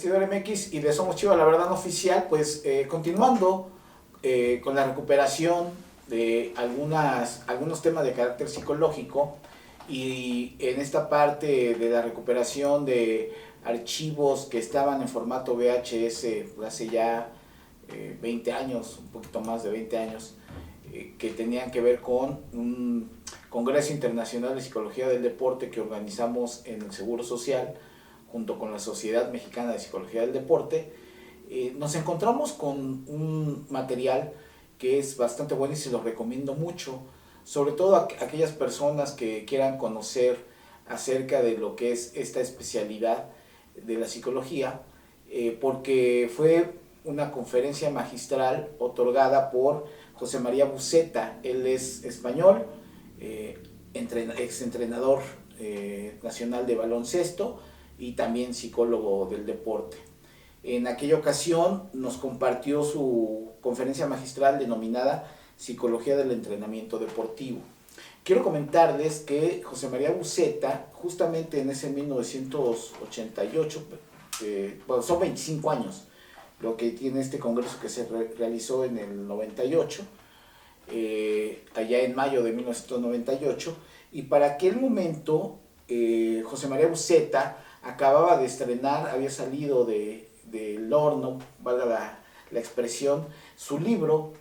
Bastidor MX y de Somos Chivas, la verdad no oficial, pues continuando con la recuperación de algunos temas de carácter psicológico y en esta parte de la recuperación de archivos que estaban en formato VHS pues hace ya 20 años, un poquito más de 20 años, que tenían que ver con un Congreso Internacional de Psicología del Deporte que organizamos en el Seguro Social junto con la Sociedad Mexicana de Psicología del Deporte. Nos encontramos con un material que es bastante bueno y se lo recomiendo mucho, sobre todo a aquellas personas que quieran conocer acerca de lo que es esta especialidad de la psicología, porque fue una conferencia magistral otorgada por José María Buceta. Él es español, exentrenador nacional de baloncesto y también psicólogo del deporte. En aquella ocasión nos compartió su conferencia magistral denominada Psicología del Entrenamiento Deportivo. Quiero comentarles que José María Buceta, justamente en ese 1988, bueno, son 25 años lo que tiene este congreso que se realizó en el 98, allá en mayo de 1998, y para aquel momento José María Buceta acababa de estrenar, había salido del horno, valga la expresión, su libro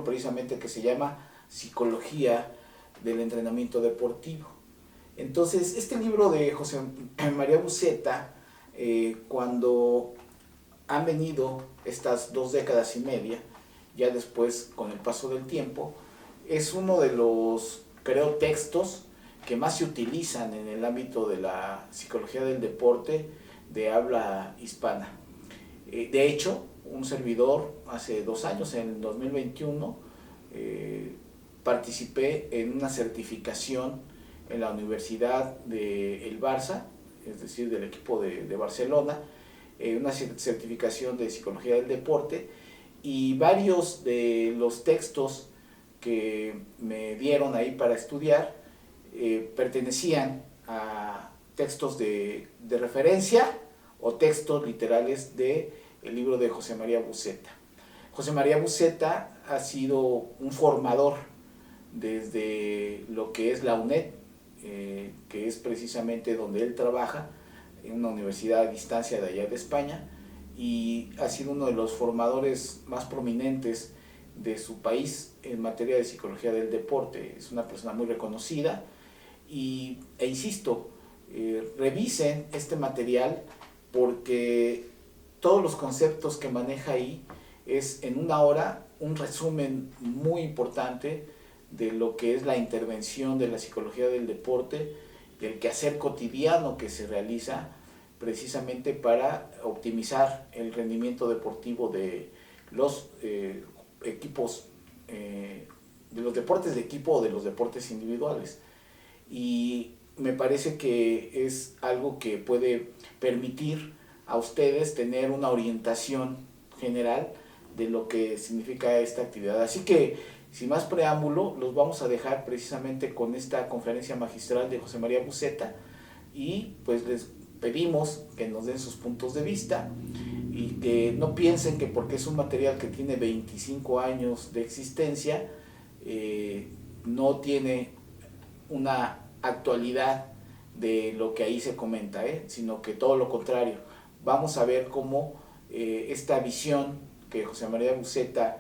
precisamente que se llama Psicología del Entrenamiento Deportivo. Entonces, este libro de José María Buceta, cuando han venido estas 2 décadas y media, ya después con el paso del tiempo, es uno de los, creo, textos que más se utilizan en el ámbito de la psicología del deporte de habla hispana. De hecho, un servidor hace 2 años, en 2021, participé en una certificación en la Universidad del Barça, es decir, del equipo de Barcelona, una certificación de psicología del deporte, y varios de los textos que me dieron ahí para estudiar pertenecían a textos de referencia o textos literales del libro de José María Buceta. José María Buceta ha sido un formador desde lo que es la UNED, que es precisamente donde él trabaja, en una universidad a distancia de allá de España, y ha sido uno de los formadores más prominentes de su país en materia de psicología del deporte. Es una persona muy reconocida e insisto, revisen este material porque todos los conceptos que maneja ahí es en 1 hora un resumen muy importante de lo que es la intervención de la psicología del deporte, del quehacer cotidiano que se realiza precisamente para optimizar el rendimiento deportivo de los equipos, de los deportes de equipo o de los deportes individuales. Y me parece que es algo que puede permitir a ustedes tener una orientación general de lo que significa esta actividad. Así que, sin más preámbulo, los vamos a dejar precisamente con esta conferencia magistral de José María Buceta y pues les pedimos que nos den sus puntos de vista y que no piensen que porque es un material que tiene 25 años de existencia no tiene una actualidad de lo que ahí se comenta, sino que todo lo contrario. Vamos a ver cómo esta visión que José María Buceta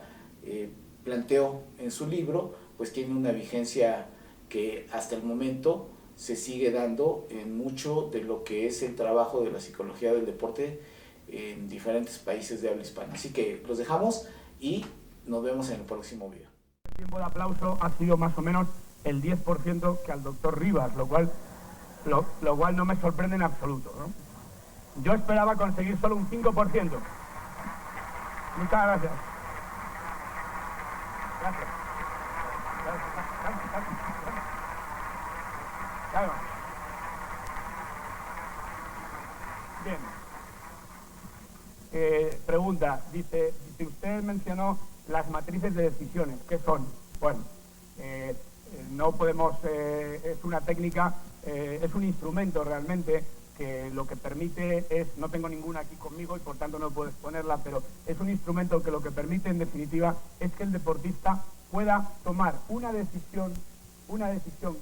planteó en su libro, pues tiene una vigencia que hasta el momento se sigue dando en mucho de lo que es el trabajo de la psicología del deporte en diferentes países de habla hispana. Así que los dejamos y nos vemos en el próximo video. El tiempo de aplauso ha sido más o menos el 10% que al doctor Rivas, lo cual no me sorprende en absoluto, ¿no? Yo esperaba conseguir solo un 5%. Muchas gracias. Gracias. Claro. Bien. Pregunta, dice usted mencionó las matrices de decisiones. ¿Qué son? Bueno, no podemos, es una técnica, es un instrumento realmente que lo que permite es, no tengo ninguna aquí conmigo y por tanto no puedo exponerla, pero es un instrumento que lo que permite en definitiva es que el deportista pueda tomar una decisión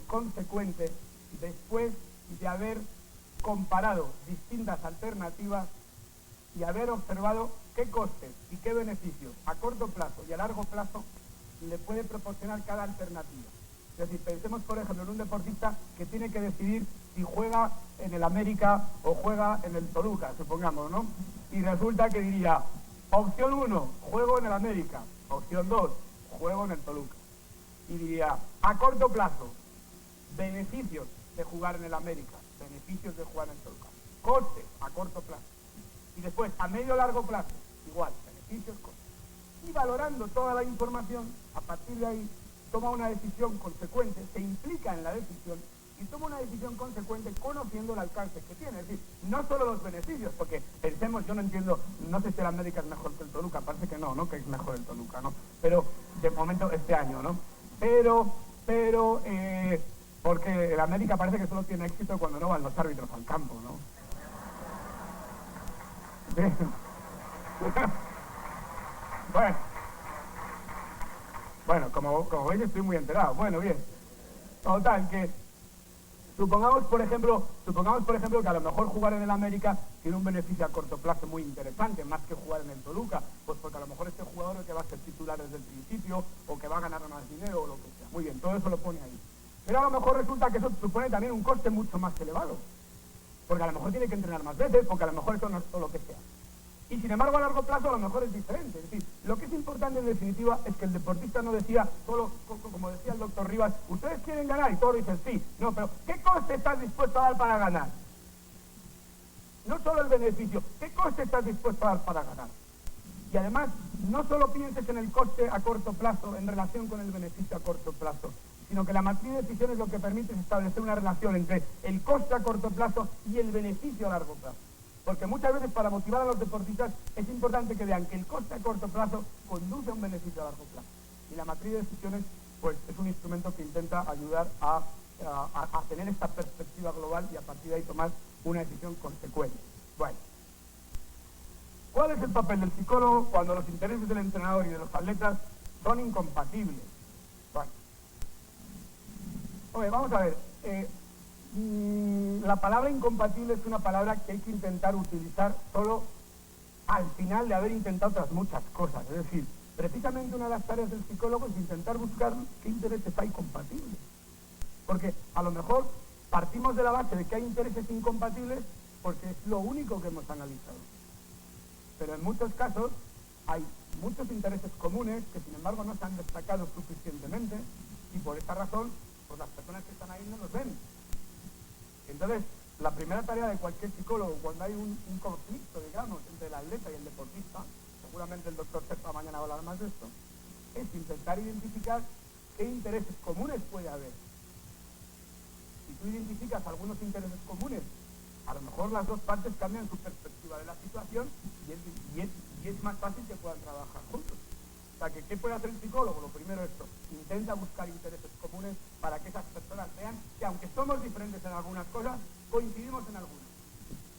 consecuente después de haber comparado distintas alternativas y haber observado qué costes y qué beneficios a corto plazo y a largo plazo le puede proporcionar cada alternativa. Es decir, pensemos por ejemplo en un deportista que tiene que decidir si juega en el América o juega en el Toluca, supongamos, ¿no? Y resulta que diría, opción 1, juego en el América, opción 2, juego en el Toluca. Y diría, a corto plazo, beneficios de jugar en el América, beneficios de jugar en el Toluca, costes a corto plazo. Y después, a medio o largo plazo, igual, beneficios, costes. Y valorando toda la información, a partir de ahí, toma una decisión consecuente, se implica en la decisión y toma una decisión consecuente conociendo el alcance que tiene. Es decir, no solo los beneficios, porque pensemos, yo no entiendo, no sé si el América es mejor que el Toluca, parece que no, que es mejor el Toluca, ¿no? Pero, de momento, este año, ¿no? Pero, porque el América parece que solo tiene éxito cuando no van los árbitros al campo, ¿no? Bueno, como veis estoy muy enterado. Bueno, bien. Total, que supongamos por ejemplo que a lo mejor jugar en el América tiene un beneficio a corto plazo muy interesante, más que jugar en el Toluca, pues porque a lo mejor este jugador es que va a ser titular desde el principio, o que va a ganar más dinero, o lo que sea. Muy bien, todo eso lo pone ahí. Pero a lo mejor resulta que eso supone también un coste mucho más elevado, porque a lo mejor tiene que entrenar más veces, porque a lo mejor eso no es todo lo que sea. Y sin embargo a largo plazo a lo mejor es diferente. Es decir, lo que es importante en definitiva es que el deportista no decida solo, como decía el doctor Rivas, ustedes quieren ganar y todos dicen sí. No, pero ¿qué coste estás dispuesto a dar para ganar? No solo el beneficio, ¿qué coste estás dispuesto a dar para ganar? Y además, no solo pienses en el coste a corto plazo en relación con el beneficio a corto plazo, sino que la matriz de decisiones lo que permite es establecer una relación entre el coste a corto plazo y el beneficio a largo plazo. Porque muchas veces para motivar a los deportistas es importante que vean que el coste a corto plazo conduce a un beneficio a largo plazo. Y la matriz de decisiones pues, es un instrumento que intenta ayudar a tener esta perspectiva global y a partir de ahí tomar una decisión consecuente. Bueno, ¿cuál es el papel del psicólogo cuando los intereses del entrenador y de los atletas son incompatibles? Bueno, oye, vamos a ver. La palabra incompatible es una palabra que hay que intentar utilizar solo al final de haber intentado otras muchas cosas. Es decir, precisamente una de las tareas del psicólogo es intentar buscar qué intereses hay compatibles. Porque a lo mejor partimos de la base de que hay intereses incompatibles porque es lo único que hemos analizado. Pero en muchos casos hay muchos intereses comunes que sin embargo no se han destacado suficientemente y por esta razón pues las personas que están ahí no los ven. Entonces, la primera tarea de cualquier psicólogo, cuando hay un conflicto, digamos, entre el atleta y el deportista, seguramente el doctor Serpa mañana va a hablar más de esto, es intentar identificar qué intereses comunes puede haber. Si tú identificas algunos intereses comunes, a lo mejor las dos partes cambian su perspectiva de la situación y es más fácil que puedan trabajar juntos. O sea, que ¿qué puede hacer el psicólogo? Lo primero es esto, intenta buscar intereses comunes para que esas personas vean que aunque somos diferentes en algunas cosas, coincidimos en algunas.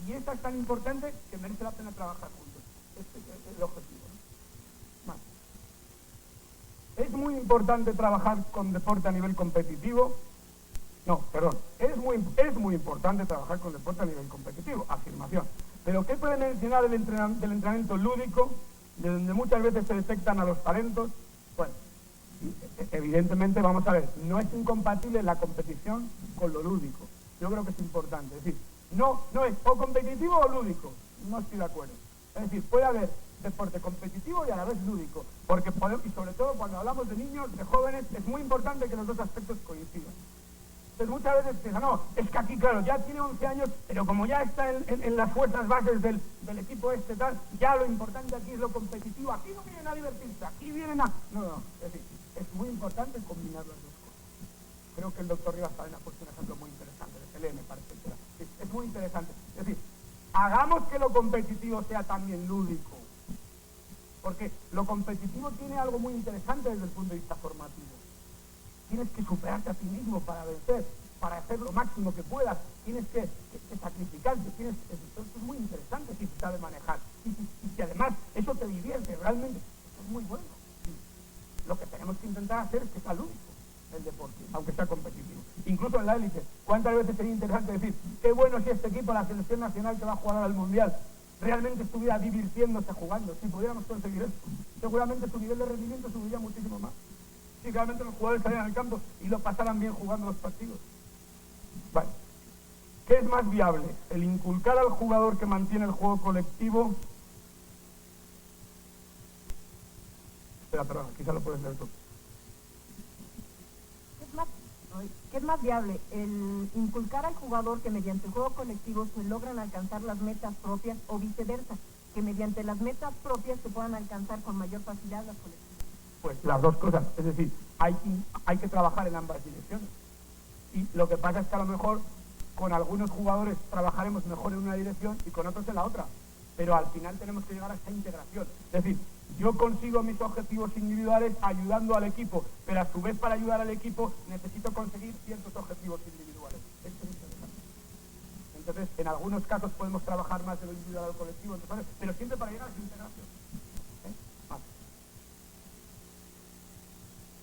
Y esta es tan importante que merece la pena trabajar juntos. Este es el objetivo, ¿no? Vale. ¿Es muy importante trabajar con deporte a nivel competitivo? No, perdón. Es muy importante trabajar con deporte a nivel competitivo, afirmación. Pero ¿qué puede mencionar del entrenamiento lúdico, de donde muchas veces se detectan a los talentos? Bueno, evidentemente, vamos a ver, no es incompatible la competición con lo lúdico. Yo creo que es importante. Es decir, no es o competitivo o lúdico. No estoy de acuerdo. Es decir, puede haber deporte competitivo y a la vez lúdico. Porque y sobre todo cuando hablamos de niños, de jóvenes, es muy importante que los dos aspectos coincidan. Entonces muchas veces piensan, no, es que aquí, claro, ya tiene 11 años, pero como ya está en las fuerzas bases del equipo tal, ya lo importante aquí es lo competitivo. Aquí no vienen a divertirse, aquí vienen a... No, es decir, es muy importante combinar las dos cosas. Creo que el doctor Rivas también ha puesto un ejemplo muy interesante de Pelé, me parece que era. Es muy interesante. Es decir, hagamos que lo competitivo sea también lúdico. Porque lo competitivo tiene algo muy interesante desde el punto de vista formativo. Tienes que superarte a ti mismo para vencer. para hacer lo máximo que puedas, tienes que sacrificarte, esto es muy interesante si se sabe manejar, y si además eso te divierte, realmente, esto es muy bueno. Lo que tenemos que intentar hacer es que sea lúdico el deporte, aunque sea competitivo. Incluso en la élite, ¿cuántas veces sería interesante decir, qué bueno si este equipo, la selección nacional que va a jugar ahora al Mundial, realmente estuviera divirtiéndose jugando? Si pudiéramos conseguir esto, seguramente su nivel de rendimiento subiría muchísimo más. Si realmente los jugadores salieran al campo y lo pasaran bien jugando los partidos. Vale. ¿Qué es más viable? ¿El inculcar al jugador que mantiene el juego colectivo? Espera, perdón, quizá lo puedes leer tú. ¿Qué es más viable? ¿El inculcar al jugador que mediante el juego colectivo se logran alcanzar las metas propias o viceversa? Que mediante las metas propias se puedan alcanzar con mayor facilidad las colectivas. Pues las dos cosas, es decir, hay que trabajar en ambas direcciones. Y lo que pasa es que a lo mejor con algunos jugadores trabajaremos mejor en una dirección y con otros en la otra. Pero al final tenemos que llegar a esta integración. Es decir, yo consigo mis objetivos individuales ayudando al equipo, pero a su vez para ayudar al equipo necesito conseguir ciertos objetivos individuales. Esto es interesante. Entonces, en algunos casos podemos trabajar más de lo individual al colectivo, pero siempre para llegar a esa integración.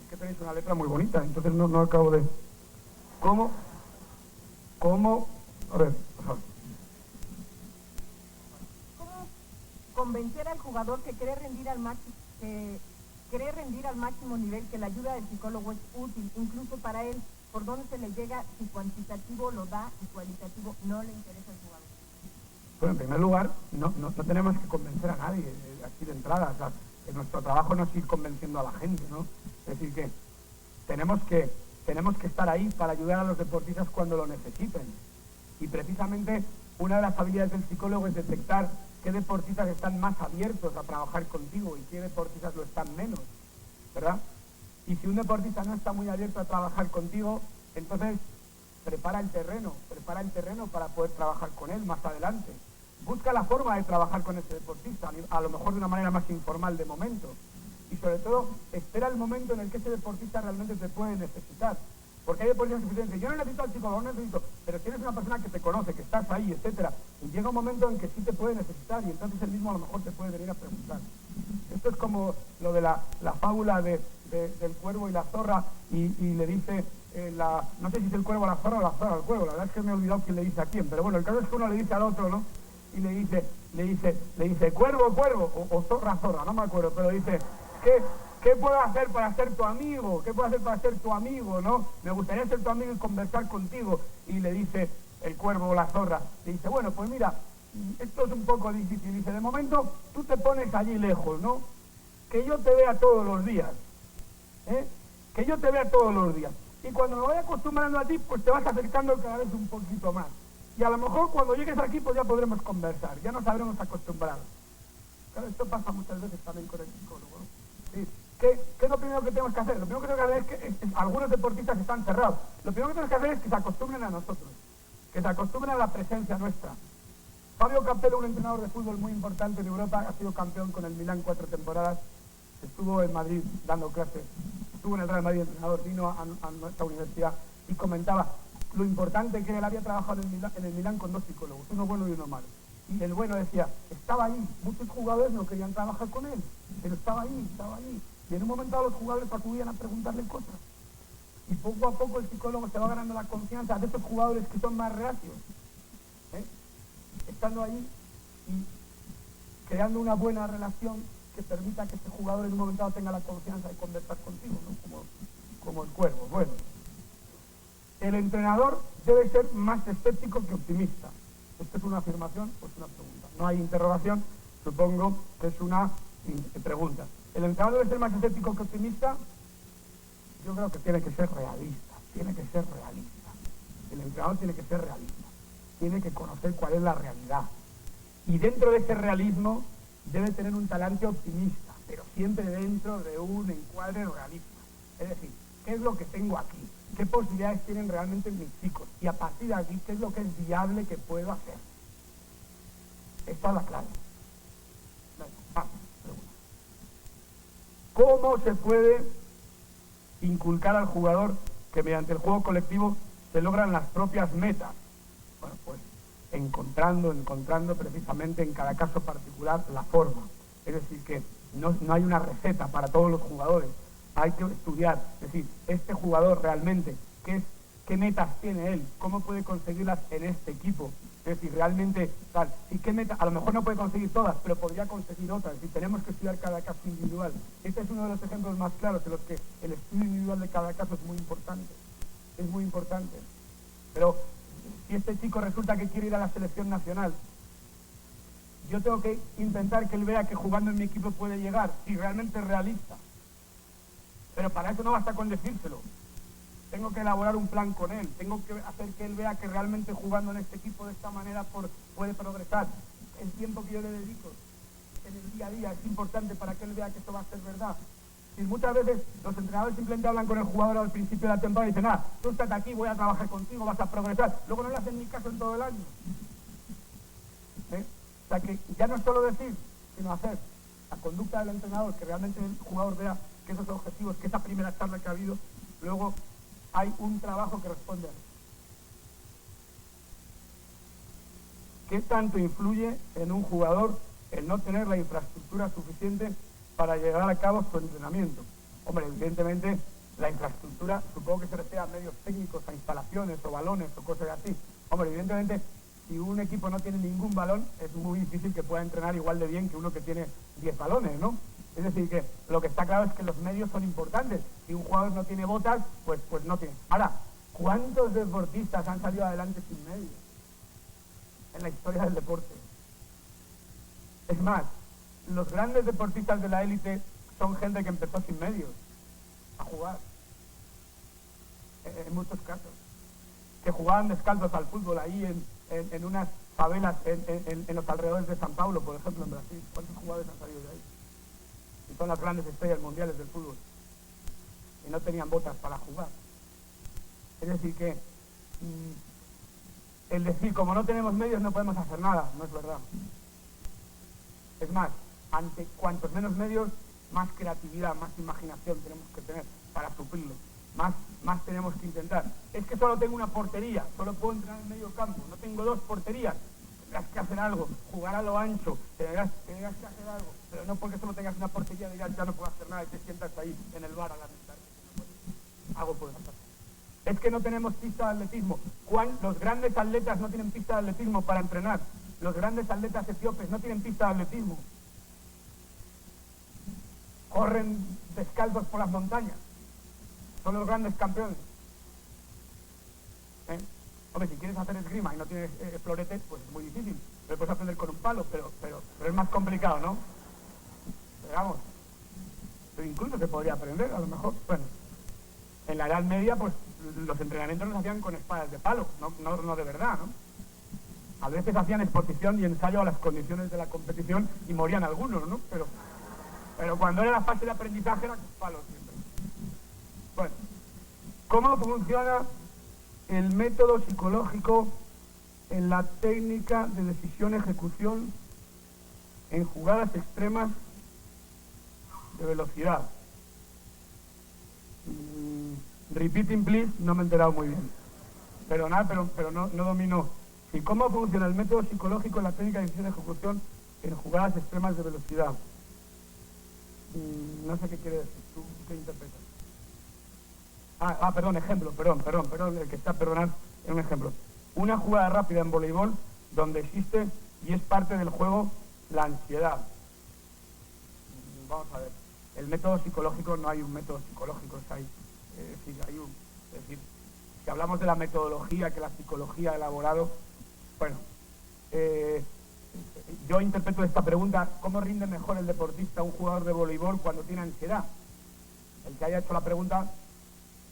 Es que tenéis una letra muy bonita, entonces no acabo de... ¿Cómo? A ver, por favor. ¿Cómo convencer al jugador que quiere rendir al máximo nivel, que la ayuda del psicólogo es útil, incluso para él? ¿Por dónde se le llega si cuantitativo lo da y cualitativo no le interesa al jugador? Bueno, en primer lugar, no tenemos que convencer a nadie así de entrada. O sea, nuestro trabajo no es ir convenciendo a la gente, ¿no? Es decir, que tenemos que estar ahí para ayudar a los deportistas cuando lo necesiten. Y precisamente una de las habilidades del psicólogo es detectar qué deportistas están más abiertos a trabajar contigo y qué deportistas lo están menos, ¿verdad? Y si un deportista no está muy abierto a trabajar contigo, entonces prepara el terreno para poder trabajar con él más adelante. Busca la forma de trabajar con ese deportista, a lo mejor de una manera más informal de momento. Y sobre todo, espera el momento en el que ese deportista realmente te puede necesitar. Porque hay deportistas que dicen, yo no necesito al psicólogo, no necesito, pero si eres una persona que te conoce, que estás ahí, etcétera, y llega un momento en que sí te puede necesitar y entonces él mismo a lo mejor te puede venir a preguntar. Esto es como lo de la fábula del cuervo y la zorra y le dice, no sé si es el cuervo a la zorra o la zorra al cuervo, la verdad es que me he olvidado quién le dice a quién, pero bueno, el caso es que uno le dice al otro, ¿no? Y le dice, cuervo, o zorra, no me acuerdo, pero dice, ¿qué puedo hacer para ser tu amigo? ¿Qué puedo hacer para ser tu amigo, no? Me gustaría ser tu amigo y conversar contigo. Y le dice el cuervo o la zorra, le dice, bueno, pues mira, esto es un poco difícil. Dice, de momento tú te pones allí lejos, ¿no? Que yo te vea todos los días, ¿eh? Que yo te vea todos los días. Y cuando me vaya acostumbrando a ti, pues te vas acercando cada vez un poquito más. Y a lo mejor cuando llegues aquí, pues ya podremos conversar, ya nos habremos acostumbrado. Claro, esto pasa muchas veces también con el psicólogo, ¿no? Sí. ¿Qué es lo primero que tenemos que hacer? Lo primero que tenemos que hacer es que algunos deportistas están cerrados. Lo primero que tenemos que hacer es que se acostumbren a nosotros, que se acostumbren a la presencia nuestra. Fabio Capello, un entrenador de fútbol muy importante en Europa, ha sido campeón con el Milán 4 temporadas, estuvo en Madrid dando clases, estuvo en el Real Madrid entrenador, vino a nuestra universidad y comentaba lo importante que él había trabajado en el Milán con dos psicólogos, uno bueno y uno malo. Y el bueno decía, estaba ahí, muchos jugadores no querían trabajar con él, pero estaba ahí. Y en un momento dado los jugadores acudían a preguntarle cosas. Y poco a poco el psicólogo se va ganando la confianza de esos jugadores que son más reacios. Estando ahí y creando una buena relación que permita que ese jugador en un momento dado tenga la confianza de conversar contigo, ¿no? Como el cuervo. Bueno, el entrenador debe ser más escéptico que optimista. ¿Esto es una afirmación o es una pregunta? No hay interrogación, supongo que es una pregunta. ¿El entrenador debe ser más escéptico que optimista? Yo creo que tiene que ser realista. El entrenador tiene que ser realista. Tiene que conocer cuál es la realidad. Y dentro de ese realismo debe tener un talante optimista, pero siempre dentro de un encuadre realista. Es decir, ¿qué es lo que tengo aquí? ¿Qué posibilidades tienen realmente mis chicos? Y a partir de aquí, ¿qué es lo que es viable que puedo hacer? Esta es la clave. ¿Cómo se puede inculcar al jugador que mediante el juego colectivo se logran las propias metas? Bueno, pues encontrando precisamente en cada caso particular la forma. Es decir, que no hay una receta para todos los jugadores. Hay que estudiar, es decir, este jugador realmente, qué metas tiene él, cómo puede conseguirlas en este equipo. Es decir, realmente, tal, y qué meta, a lo mejor no puede conseguir todas, pero podría conseguir otras. Es decir, tenemos que estudiar cada caso individual. Este es uno de los ejemplos más claros en los que el estudio individual de cada caso es muy importante. Es muy importante. Pero si este chico resulta que quiere ir a la selección nacional, yo tengo que intentar que él vea que jugando en mi equipo puede llegar, si realmente es realista. Pero para eso no basta con decírselo. Tengo que elaborar un plan con él, tengo que hacer que él vea que realmente jugando en este equipo de esta manera puede progresar. El tiempo que yo le dedico en el día a día es importante para que él vea que esto va a ser verdad. Y muchas veces los entrenadores simplemente hablan con el jugador al principio de la temporada y dicen, tú estás aquí, voy a trabajar contigo, vas a progresar. Luego no le hacen ni caso en todo el año. O sea que ya no es solo decir, sino hacer. La conducta del entrenador, que realmente el jugador vea que esos objetivos, que esa primera charla que ha habido, luego hay un trabajo que responde a eso. ¿Qué tanto influye en un jugador el no tener la infraestructura suficiente para llevar a cabo su entrenamiento? Hombre, evidentemente la infraestructura, supongo que se refiere a medios técnicos, a instalaciones o balones o cosas así. Hombre, evidentemente, si un equipo no tiene ningún balón, es muy difícil que pueda entrenar igual de bien que uno que tiene 10 balones, ¿no? Es decir, que lo que está claro es que los medios son importantes. Si un jugador no tiene botas, pues no tiene. Ahora, ¿cuántos deportistas han salido adelante sin medios en la historia del deporte? Es más, los grandes deportistas de la élite son gente que empezó sin medios a jugar. En muchos casos. Que jugaban descalzos al fútbol ahí en unas favelas en los alrededores de San Paulo, por ejemplo, en Brasil. ¿Cuántos jugadores han salido de ahí? Y son las grandes estrellas mundiales del fútbol. Y no tenían botas para jugar. Es decir que el decir, como no tenemos medios no podemos hacer nada, no es verdad. Es más, ante cuantos menos medios, más creatividad, más imaginación tenemos que tener para suplirlo. Más tenemos que intentar. Es que solo tengo una portería, solo puedo entrenar en medio campo, no tengo 2 porterías. Tendrás que hacer algo, jugar a lo ancho, tendrás que hacer algo, pero no porque solo tengas una portería digas ya no puedo hacer nada y te sientas ahí en el bar a lamentar. Algo puedes hacer. Es que no tenemos pista de atletismo. Los grandes atletas no tienen pista de atletismo para entrenar. Los grandes atletas etíopes no tienen pista de atletismo. Corren descalzos por las montañas. Son los grandes campeones. Hombre, si quieres hacer esgrima y no tienes floretes, pues es muy difícil. Pero puedes aprender con un palo, pero es más complicado, ¿no? Pero vamos, pero incluso se podría aprender, a lo mejor. Bueno, en la Edad Media, pues los entrenamientos los hacían con espadas de palo, no de verdad, ¿no? A veces hacían exposición y ensayo a las condiciones de la competición y morían algunos, ¿no? Pero cuando era la fase de aprendizaje era con palos siempre. Bueno, ¿cómo funciona el método psicológico en la técnica de decisión-ejecución en jugadas extremas de velocidad? Repeating, please, no me he enterado muy bien. Perdonad, pero no domino. ¿Y cómo funciona el método psicológico en la técnica de decisión-ejecución en jugadas extremas de velocidad? No sé qué quiere decir. ¿Tú qué interpretas? Perdón, ejemplo, perdón, el que está, perdonad, es un ejemplo. Una jugada rápida en voleibol donde existe y es parte del juego la ansiedad. Vamos a ver, el método psicológico, no hay un método psicológico, es decir, si hablamos de la metodología que la psicología ha elaborado, bueno, yo interpreto esta pregunta, ¿cómo rinde mejor el deportista, un jugador de voleibol, cuando tiene ansiedad? El que haya hecho la pregunta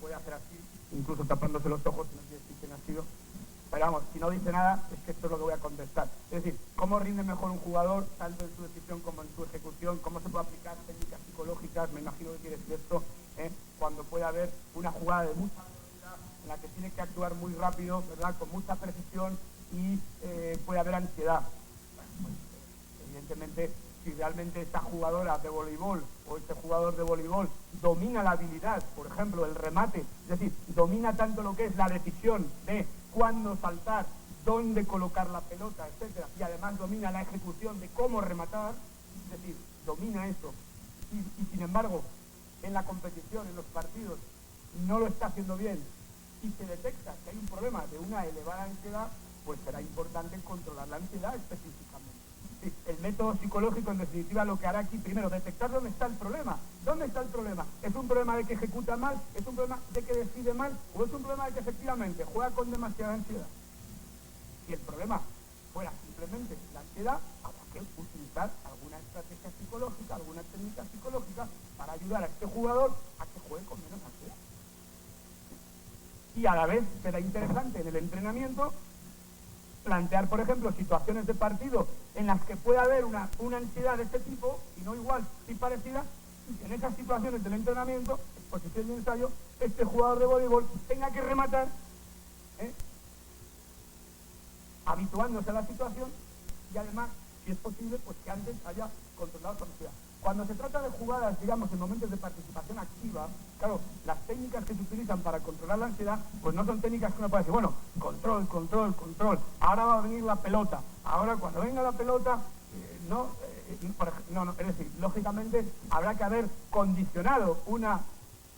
puede hacer así, incluso tapándose los ojos, no quiere decir quién ha sido. Pero vamos, si no dice nada, es que esto es lo que voy a contestar. Es decir, ¿cómo rinde mejor un jugador, tanto en su decisión como en su ejecución? ¿Cómo se puede aplicar técnicas psicológicas? Me imagino que quiere decir esto, cuando puede haber una jugada de mucha velocidad, en la que tiene que actuar muy rápido, ¿verdad? Con mucha precisión y puede haber ansiedad. Bueno, pues, evidentemente, si realmente esta jugadora de voleibol o este jugador de voleibol domina la habilidad, por ejemplo, el remate, es decir, domina tanto lo que es la decisión de cuándo saltar, dónde colocar la pelota, etcétera, y además domina la ejecución de cómo rematar, es decir, domina eso, y sin embargo, en la competición, en los partidos, no lo está haciendo bien, y se detecta que hay un problema de una elevada ansiedad, pues será importante controlar la ansiedad específicamente. Sí, el método psicológico, en definitiva, lo que hará aquí, primero, detectar dónde está el problema. ¿Dónde está el problema? ¿Es un problema de que ejecuta mal? ¿Es un problema de que decide mal? ¿O es un problema de que efectivamente juega con demasiada ansiedad? Si el problema fuera simplemente la ansiedad, habrá que utilizar alguna estrategia psicológica, alguna técnica psicológica para ayudar a este jugador a que juegue con menos ansiedad. Y a la vez será interesante en el entrenamiento plantear, por ejemplo, situaciones de partido en las que pueda haber una ansiedad de este tipo, y no igual, sí parecida, y que en esas situaciones del entrenamiento, exposición de ensayo, este jugador de voleibol tenga que rematar, habituándose a la situación, y además, si es posible, pues que antes haya controlado su ansiedad. Cuando se trata de jugadas, digamos, en momentos de participación activa, claro, las técnicas que se utilizan para controlar la ansiedad, pues no son técnicas que uno puede decir, bueno, control, ahora va a venir la pelota, ahora cuando venga la pelota, no, es decir, lógicamente habrá que haber condicionado una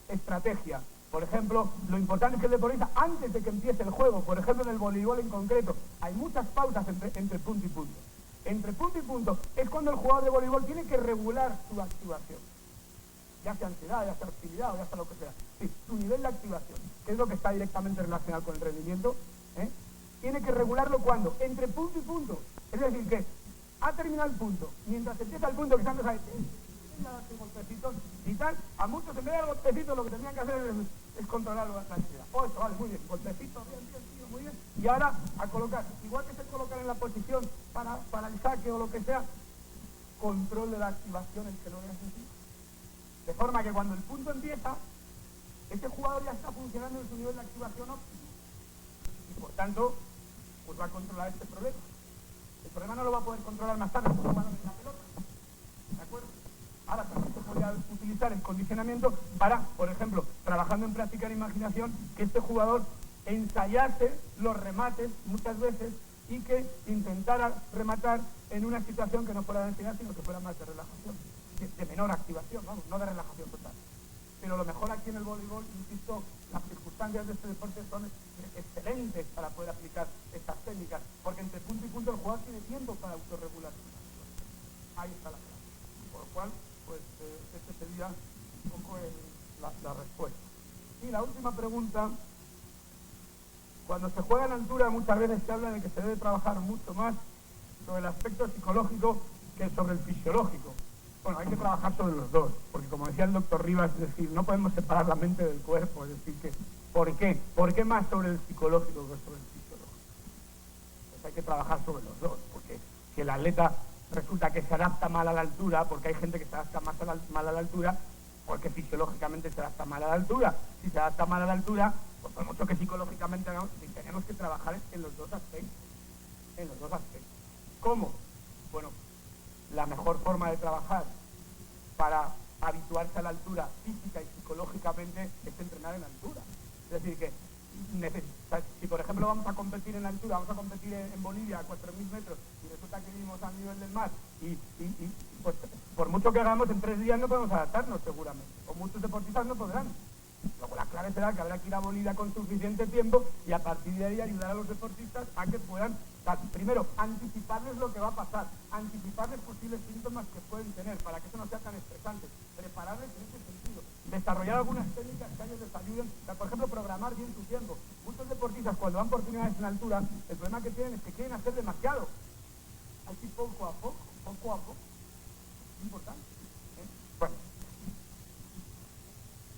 estrategia. Por ejemplo, lo importante es que el deportista, antes de que empiece el juego, por ejemplo en el voleibol en concreto, hay muchas pausas entre punto y punto. Entre punto y punto es cuando el jugador de voleibol tiene que regular su activación. Ya sea ansiedad, ya sea hostilidad o ya sea lo que sea. Sí, su nivel de activación, que es lo que está directamente relacionado con el rendimiento, tiene que regularlo cuando, entre punto y punto. Es decir, que ha terminado el punto, mientras empieza el punto que están ahí, golpecitos y tal, a muchos en vez de dar golpecitos lo que tenían que hacer es controlar la ansiedad. Oh, eso, vale, muy bien, golpecitos, bien, muy bien. Y ahora a colocar, igual que se colocan en la posición para el saque o lo que sea, control de la activación en que no necesita. De forma que cuando el punto empieza, ese jugador ya está funcionando en su nivel de activación óptimo. Y por tanto, pues va a controlar este problema. El problema no lo va a poder controlar más tarde cuando van a ver la pelota. ¿De acuerdo? Ahora también se podría utilizar el condicionamiento para, por ejemplo, trabajando en práctica de imaginación, que este jugador ensayase los remates muchas veces y que intentara rematar en una situación que no fuera de ansiedad, sino que fuera más de relajación, de menor activación, vamos, no de relajación total. Pero lo mejor aquí en el voleibol, insisto, las circunstancias de este deporte son excelentes para poder aplicar estas técnicas, porque entre punto y punto el jugador tiene tiempo para autorregularse. Ahí está la clave. Por lo cual, pues este sería un poco la respuesta. Y la última pregunta, cuando se juega en altura muchas veces se habla de que se debe trabajar mucho más sobre el aspecto psicológico que sobre el fisiológico. Bueno, hay que trabajar sobre los dos, porque como decía el doctor Rivas, es decir, no podemos separar la mente del cuerpo, es decir, que ¿por qué? ¿Por qué más sobre el psicológico que sobre el fisiológico? Pues hay que trabajar sobre los dos, porque si el atleta resulta que se adapta mal a la altura, porque hay gente que se adapta mal a la altura, porque fisiológicamente se adapta mal a la altura. Si se adapta mal a la altura, pues por mucho que psicológicamente no, tenemos que trabajar en los dos aspectos. En los dos aspectos. ¿Cómo? Bueno, la mejor forma de trabajar para habituarse a la altura física y psicológicamente es entrenar en altura. Es decir, que si por ejemplo vamos a competir en altura, vamos a competir en Bolivia a 4.000 metros y resulta que vivimos al nivel del mar y pues por mucho que hagamos en 3 días no podemos adaptarnos seguramente, o muchos deportistas no podrán. Luego la clave será que habrá que ir a Bolivia con suficiente tiempo y a partir de ahí ayudar a los deportistas a que puedan, primero, anticiparles lo que va a pasar, anticiparles posibles síntomas que pueden tener para que eso no sea tan estresante, prepararles en ese sentido, desarrollar algunas técnicas que a ellos les ayuden, por ejemplo, programar bien su tiempo. Muchos deportistas cuando van por primera vez en altura, el problema que tienen es que quieren hacer demasiado. Hay que ir poco a poco, es importante. Bueno.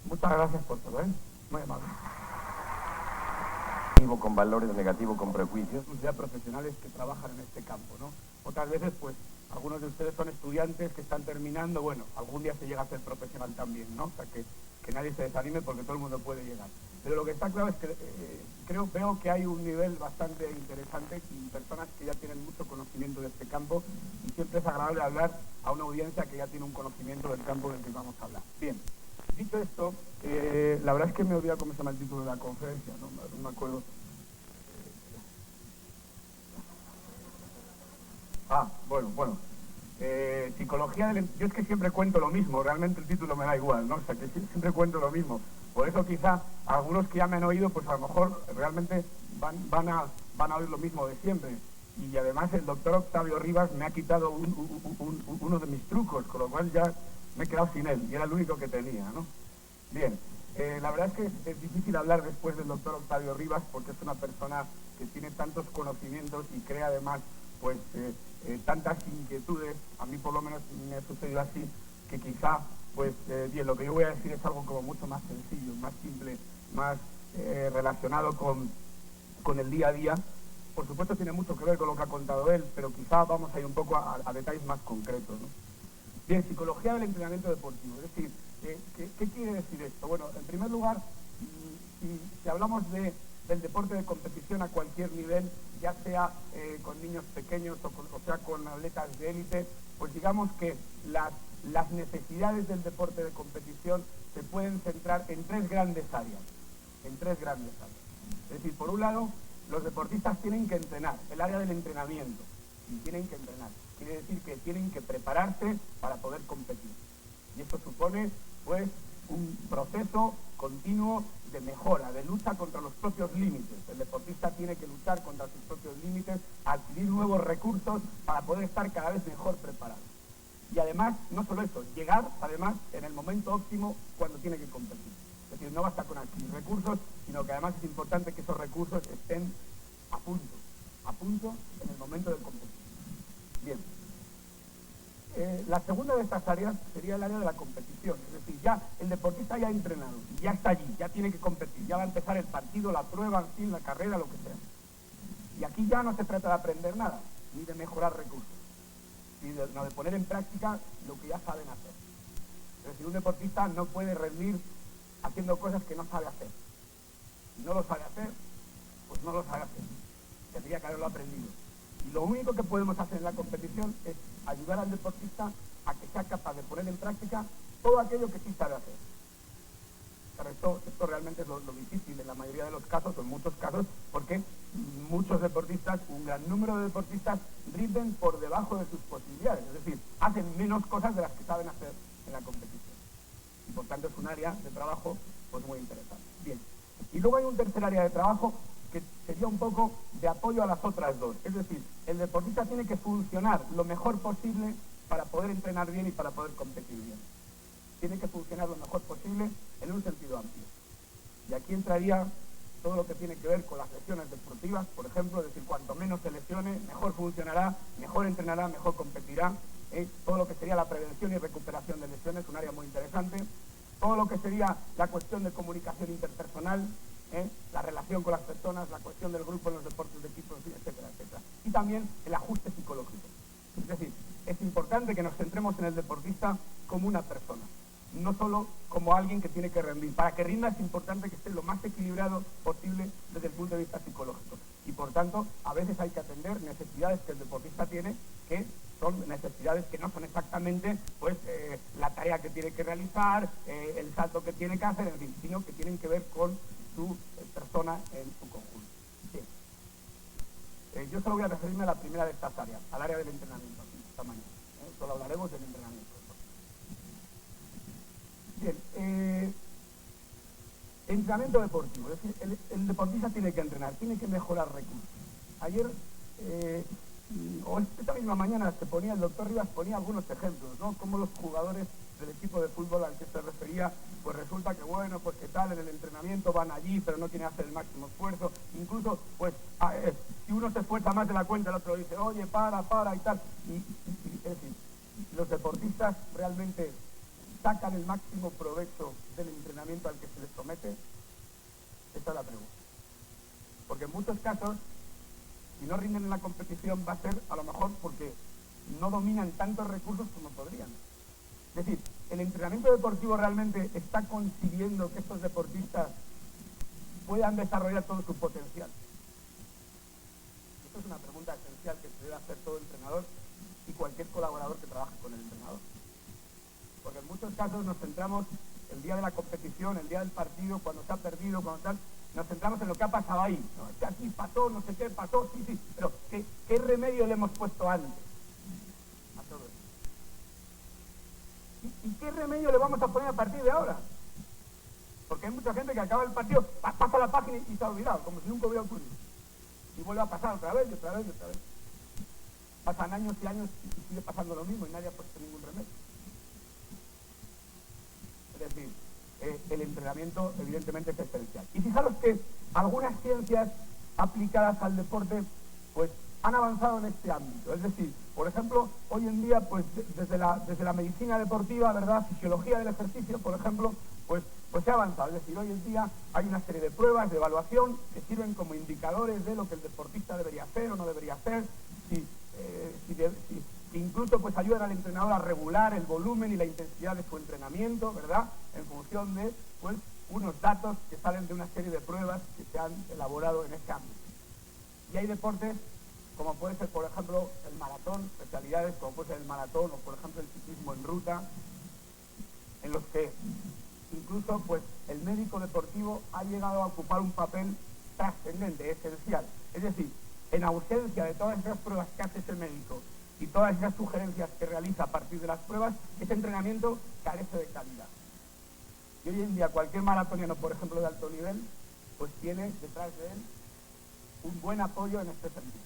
Muchas gracias por todo, muy amable. Con valores, negativo con prejuicios. Ya profesionales que trabajan en este campo, ¿no? Otras veces, pues, algunos de ustedes son estudiantes que están terminando, bueno, algún día se llega a ser profesional también, ¿no? O sea, que nadie se desanime porque todo el mundo puede llegar. Pero lo que está claro es que veo que hay un nivel bastante interesante y personas que ya tienen mucho conocimiento de este campo, y siempre es agradable hablar a una audiencia que ya tiene un conocimiento del campo del que vamos a hablar. Bien, dicho esto, la verdad es que me he olvidado cómo se llama el título de la conferencia, no me acuerdo. Bueno. Psicología del... Yo es que siempre cuento lo mismo, realmente el título me da igual, ¿no? O sea, que siempre cuento lo mismo. Por eso quizá algunos que ya me han oído, pues a lo mejor realmente van a oír lo mismo de siempre. Y además el doctor Octavio Rivas me ha quitado uno de mis trucos, con lo cual ya me he quedado sin él, y era el único que tenía, ¿no? Bien, la verdad es que es difícil hablar después del doctor Octavio Rivas, porque es una persona que tiene tantos conocimientos y crea además pues tantas inquietudes. A mí por lo menos me ha sucedido así, que quizá pues bien, lo que yo voy a decir es algo como mucho más sencillo, más simple, más relacionado con el día a día. Por supuesto tiene mucho que ver con lo que ha contado él, pero quizá vamos a ir un poco a detalles más concretos, ¿no? Bien, psicología del entrenamiento deportivo, es decir, ¿qué quiere decir esto? Bueno, en primer lugar, si hablamos del deporte de competición a cualquier nivel, ya sea con niños pequeños o sea con atletas de élite, pues digamos que las necesidades del deporte de competición se pueden centrar en tres grandes áreas. Es decir, por un lado, los deportistas tienen que entrenar, el área del entrenamiento, y tienen que entrenar. Quiere decir que tienen que prepararse para poder competir. Y esto supone, pues, un proceso continuo de mejora, de lucha contra los propios límites. El deportista tiene que luchar contra sus propios límites, adquirir nuevos recursos para poder estar cada vez mejor preparado. Y además, no solo eso, llegar además en el momento óptimo cuando tiene que competir. Es decir, no basta con adquirir recursos, sino que además es importante que esos recursos estén a punto en el momento de competir. Bien. La segunda de estas áreas sería el área de la competición, es decir, ya el deportista ya ha entrenado, ya está allí, ya tiene que competir, ya va a empezar el partido, la prueba, en fin, la carrera, lo que sea. Y aquí ya no se trata de aprender nada, ni de mejorar recursos, sino de poner en práctica lo que ya saben hacer. Es decir, un deportista no puede rendir haciendo cosas que no sabe hacer. Si no lo sabe hacer, pues no lo sabe hacer. Tendría que haberlo aprendido. Y lo único que podemos hacer en la competición es ayudar al deportista a que sea capaz de poner en práctica todo aquello que sí sabe hacer. Pero esto realmente es lo difícil en la mayoría de los casos, o en muchos casos, porque muchos deportistas, un gran número de deportistas, rinden por debajo de sus posibilidades, es decir, hacen menos cosas de las que saben hacer en la competición. Y por tanto es un área de trabajo pues muy interesante. Bien. Y luego hay un tercer área de trabajo que sería un poco de apoyo a las otras dos. Es decir, el deportista tiene que funcionar lo mejor posible para poder entrenar bien y para poder competir bien. Tiene que funcionar lo mejor posible en un sentido amplio. Y aquí entraría todo lo que tiene que ver con las lesiones deportivas, por ejemplo, es decir, cuanto menos se lesione, mejor funcionará, mejor entrenará, mejor competirá. Todo lo que sería la prevención y recuperación de lesiones, un área muy interesante. Todo lo que sería la cuestión de comunicación interpersonal, la relación con las personas, la cuestión del grupo en los deportes de equipo, etcétera, etcétera. Y también el ajuste psicológico. Es decir, es importante que nos centremos en el deportista como una persona, no solo como alguien que tiene que rendir. Para que rinda es importante que esté lo más equilibrado posible desde el punto de vista psicológico. Y por tanto, a veces hay que atender necesidades que el deportista tiene, que son necesidades que no son exactamente pues la tarea que tiene que realizar, el salto que tiene que hacer, en fin, sino que tienen que ver con su persona en su conjunto. Bien. Yo solo voy a referirme a la primera de estas áreas, al área del entrenamiento, esta mañana. Solo hablaremos del entrenamiento. Bien. Entrenamiento deportivo, es decir, el deportista tiene que entrenar, tiene que mejorar recursos. Ayer, o esta misma mañana, el doctor Rivas ponía algunos ejemplos, ¿no? Cómo los jugadores del equipo de fútbol al que se refería, pues resulta que bueno, pues que tal, en el entrenamiento van allí, pero no quieren hacer el máximo esfuerzo. Incluso, pues, si uno se esfuerza más de la cuenta, el otro dice, oye, para, y tal. Es decir, los deportistas realmente sacan el máximo provecho del entrenamiento al que se les somete. Esta es la pregunta. Porque en muchos casos, si no rinden en la competición, va a ser a lo mejor porque no dominan tantos recursos como podrían. Es decir, el entrenamiento deportivo realmente está consiguiendo que estos deportistas puedan desarrollar todo su potencial. Esto es una pregunta esencial que se debe hacer todo entrenador y cualquier colaborador que trabaje con el entrenador. Porque en muchos casos nos centramos el día de la competición, el día del partido, cuando se ha perdido, cuando tal, nos centramos en lo que ha pasado ahí. No, es que aquí pasó, no sé qué, pasó, sí, pero ¿qué remedio le hemos puesto antes a todo esto? ¿Y qué remedio le vamos a poner a partir de ahora? Porque hay mucha gente que acaba el partido, pasa la página y se ha olvidado, como si nunca hubiera ocurrido. Y vuelve a pasar otra vez y otra vez y otra vez. Pasan años y años y sigue pasando lo mismo y nadie ha puesto ningún remedio. Es decir, el entrenamiento evidentemente es esencial. Y fijaros que algunas ciencias aplicadas al deporte pues han avanzado en este ámbito. Es decir, por ejemplo, hoy en día pues desde la medicina deportiva, ¿verdad?, fisiología del ejercicio, por ejemplo, pues se ha avanzado. Es decir, hoy en día hay una serie de pruebas de evaluación que sirven como indicadores de lo que el deportista debería hacer o no debería hacer, incluso pues ayudan al entrenador a regular el volumen y la intensidad de su entrenamiento, ¿verdad?, en función de pues unos datos que salen de una serie de pruebas que se han elaborado en este ámbito. Y hay deportes como puede ser, por ejemplo, el maratón, especialidades como puede ser el maratón o, por ejemplo, el ciclismo en ruta, en los que incluso pues el médico deportivo ha llegado a ocupar un papel trascendente, esencial. Es decir, en ausencia de todas esas pruebas que hace ese médico y todas esas sugerencias que realiza a partir de las pruebas, ese entrenamiento carece de calidad. Y hoy en día cualquier maratoniano, por ejemplo, de alto nivel, pues tiene detrás de él un buen apoyo en este sentido.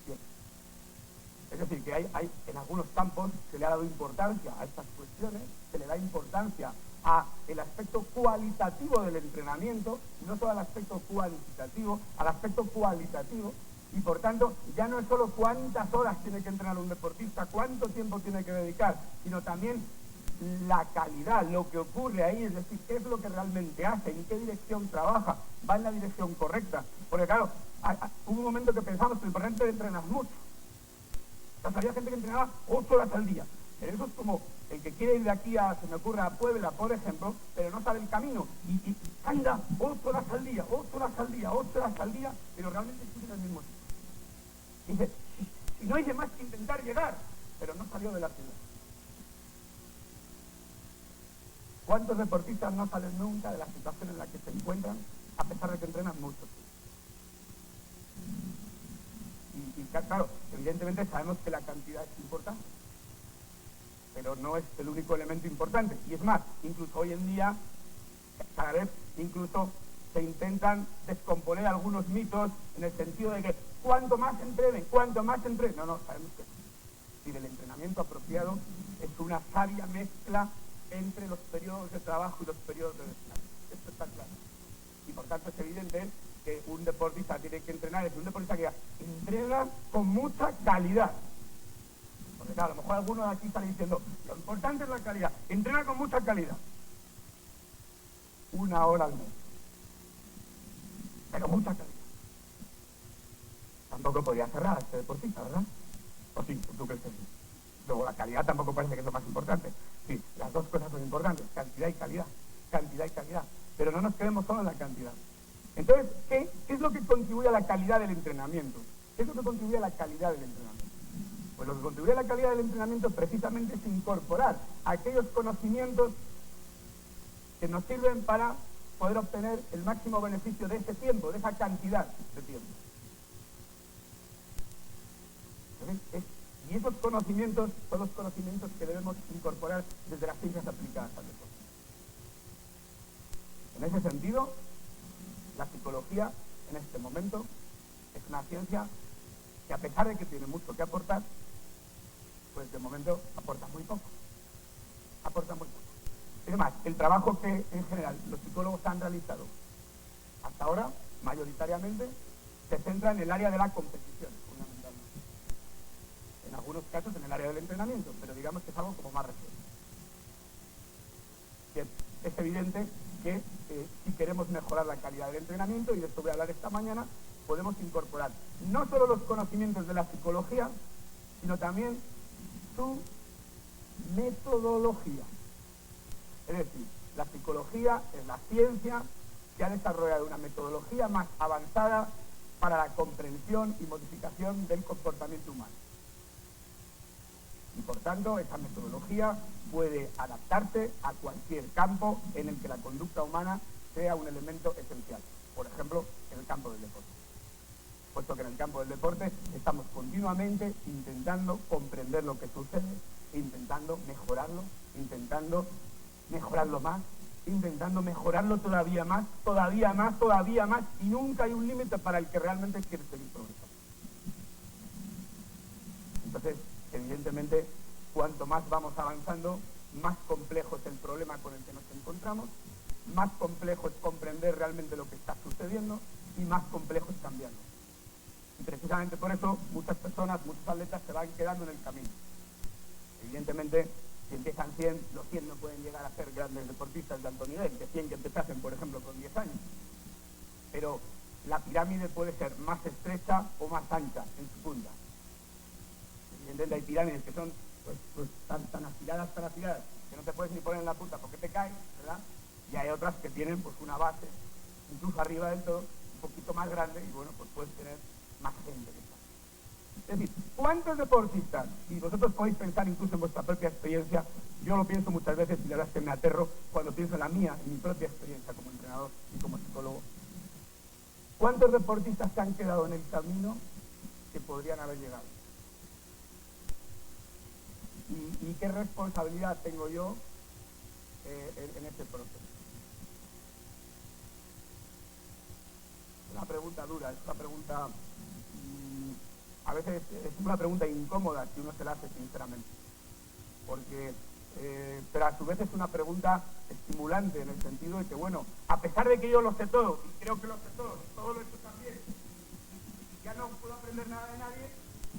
Bien. Es decir, que hay en algunos campos se le ha dado importancia a estas cuestiones, se le da importancia a el aspecto cualitativo del entrenamiento, no solo al aspecto cuantitativo, al aspecto cualitativo, y por tanto ya no es solo cuántas horas tiene que entrenar un deportista, cuánto tiempo tiene que dedicar, sino también la calidad, lo que ocurre ahí, es decir, qué es lo que realmente hace, en qué dirección trabaja, va en la dirección correcta. Porque claro, hubo un momento que pensamos que lo importante era entrenar mucho. O sea, había gente que entrenaba 8 horas al día. Pero eso es como el que quiere ir de aquí se me ocurre, a Puebla, por ejemplo, pero no sabe el camino. Y anda 8 horas al día, 8 horas al día, 8 horas al día, pero realmente sigue en el mismo sitio. Dice, si no hice más que intentar llegar, pero no salió de la ciudad. ¿Cuántos deportistas no salen nunca de la situación en la que se encuentran, a pesar de que entrenan mucho? Y claro, evidentemente sabemos que la cantidad es importante, pero no es el único elemento importante. Y es más, incluso hoy en día, cada vez incluso se intentan descomponer algunos mitos en el sentido de que cuanto más entrenen, no, sabemos que sí, el entrenamiento apropiado es una sabia mezcla entre los periodos de trabajo y los periodos de descanso. Esto está claro. Y por tanto es evidente que un deportista tiene que entrenar, es un deportista que entrena con mucha calidad. Porque claro, a lo mejor alguno de aquí está diciendo, lo importante es la calidad, entrena con mucha calidad. 1 hora al mes. Pero mucha calidad. Tampoco podría cerrar a este deportista, ¿verdad? ¿O sí? ¿Tú crees que sí? Luego la calidad tampoco parece que es lo más importante. Sí, las dos cosas son importantes, cantidad y calidad. Cantidad y calidad. Pero no nos quedemos solo en la cantidad. Entonces, ¿qué es lo que contribuye a la calidad del entrenamiento? ¿Qué es lo que contribuye a la calidad del entrenamiento? Pues lo que contribuye a la calidad del entrenamiento precisamente es incorporar aquellos conocimientos que nos sirven para poder obtener el máximo beneficio de ese tiempo, de esa cantidad de tiempo. Y esos conocimientos son los conocimientos que debemos incorporar desde las ciencias aplicadas al deporte. En ese sentido, la psicología en este momento es una ciencia que, a pesar de que tiene mucho que aportar, pues de momento aporta muy poco. Es más, el trabajo que en general los psicólogos han realizado hasta ahora, mayoritariamente, se centra en el área de la competición, fundamentalmente. En algunos casos en el área del entrenamiento, pero digamos que es algo como más reciente. Bien, es evidente que si queremos mejorar la calidad del entrenamiento, y de esto voy a hablar esta mañana, podemos incorporar no solo los conocimientos de la psicología, sino también su metodología. Es decir, la psicología es la ciencia se ha desarrollado una metodología más avanzada para la comprensión y modificación del comportamiento humano. Y por tanto, esa metodología puede adaptarse a cualquier campo en el que la conducta humana sea un elemento esencial. Por ejemplo, en el campo del deporte. Puesto que en el campo del deporte estamos continuamente intentando comprender lo que sucede, intentando mejorarlo más, intentando mejorarlo todavía más, y nunca hay un límite para el que realmente quiere seguir progresando. Entonces, evidentemente, cuanto más vamos avanzando, más complejo es el problema con el que nos encontramos, más complejo es comprender realmente lo que está sucediendo y más complejo es cambiarlo. Y precisamente por eso muchas personas, muchos atletas se van quedando en el camino. Evidentemente, si empiezan 100, los 100 no pueden llegar a ser grandes deportistas de alto nivel, que 100 que empezasen, por ejemplo, con 10 años. Pero la pirámide puede ser más estrecha o más ancha en su punta. Evidentemente hay pirámides que son pues tan afiladas, que no te puedes ni poner en la punta porque te caes, ¿verdad? Y hay otras que tienen pues una base, incluso arriba del todo, un poquito más grande, y bueno, pues puedes tener más gente que está. Es decir, ¿cuántos deportistas? Y vosotros podéis pensar incluso en vuestra propia experiencia. Yo lo pienso muchas veces y la verdad es que me aterro cuando pienso en la mía, en mi propia experiencia como entrenador y como psicólogo. ¿Cuántos deportistas se han quedado en el camino que podrían haber llegado? ¿Y qué responsabilidad tengo yo en este proceso? Es una pregunta dura, es una pregunta... a veces es una pregunta incómoda si uno se la hace sinceramente. Porque, pero a su vez es una pregunta estimulante en el sentido de que, bueno, a pesar de que yo lo sé todo, y creo que lo sé todo, y todo lo he hecho también, y ya no puedo aprender nada de nadie,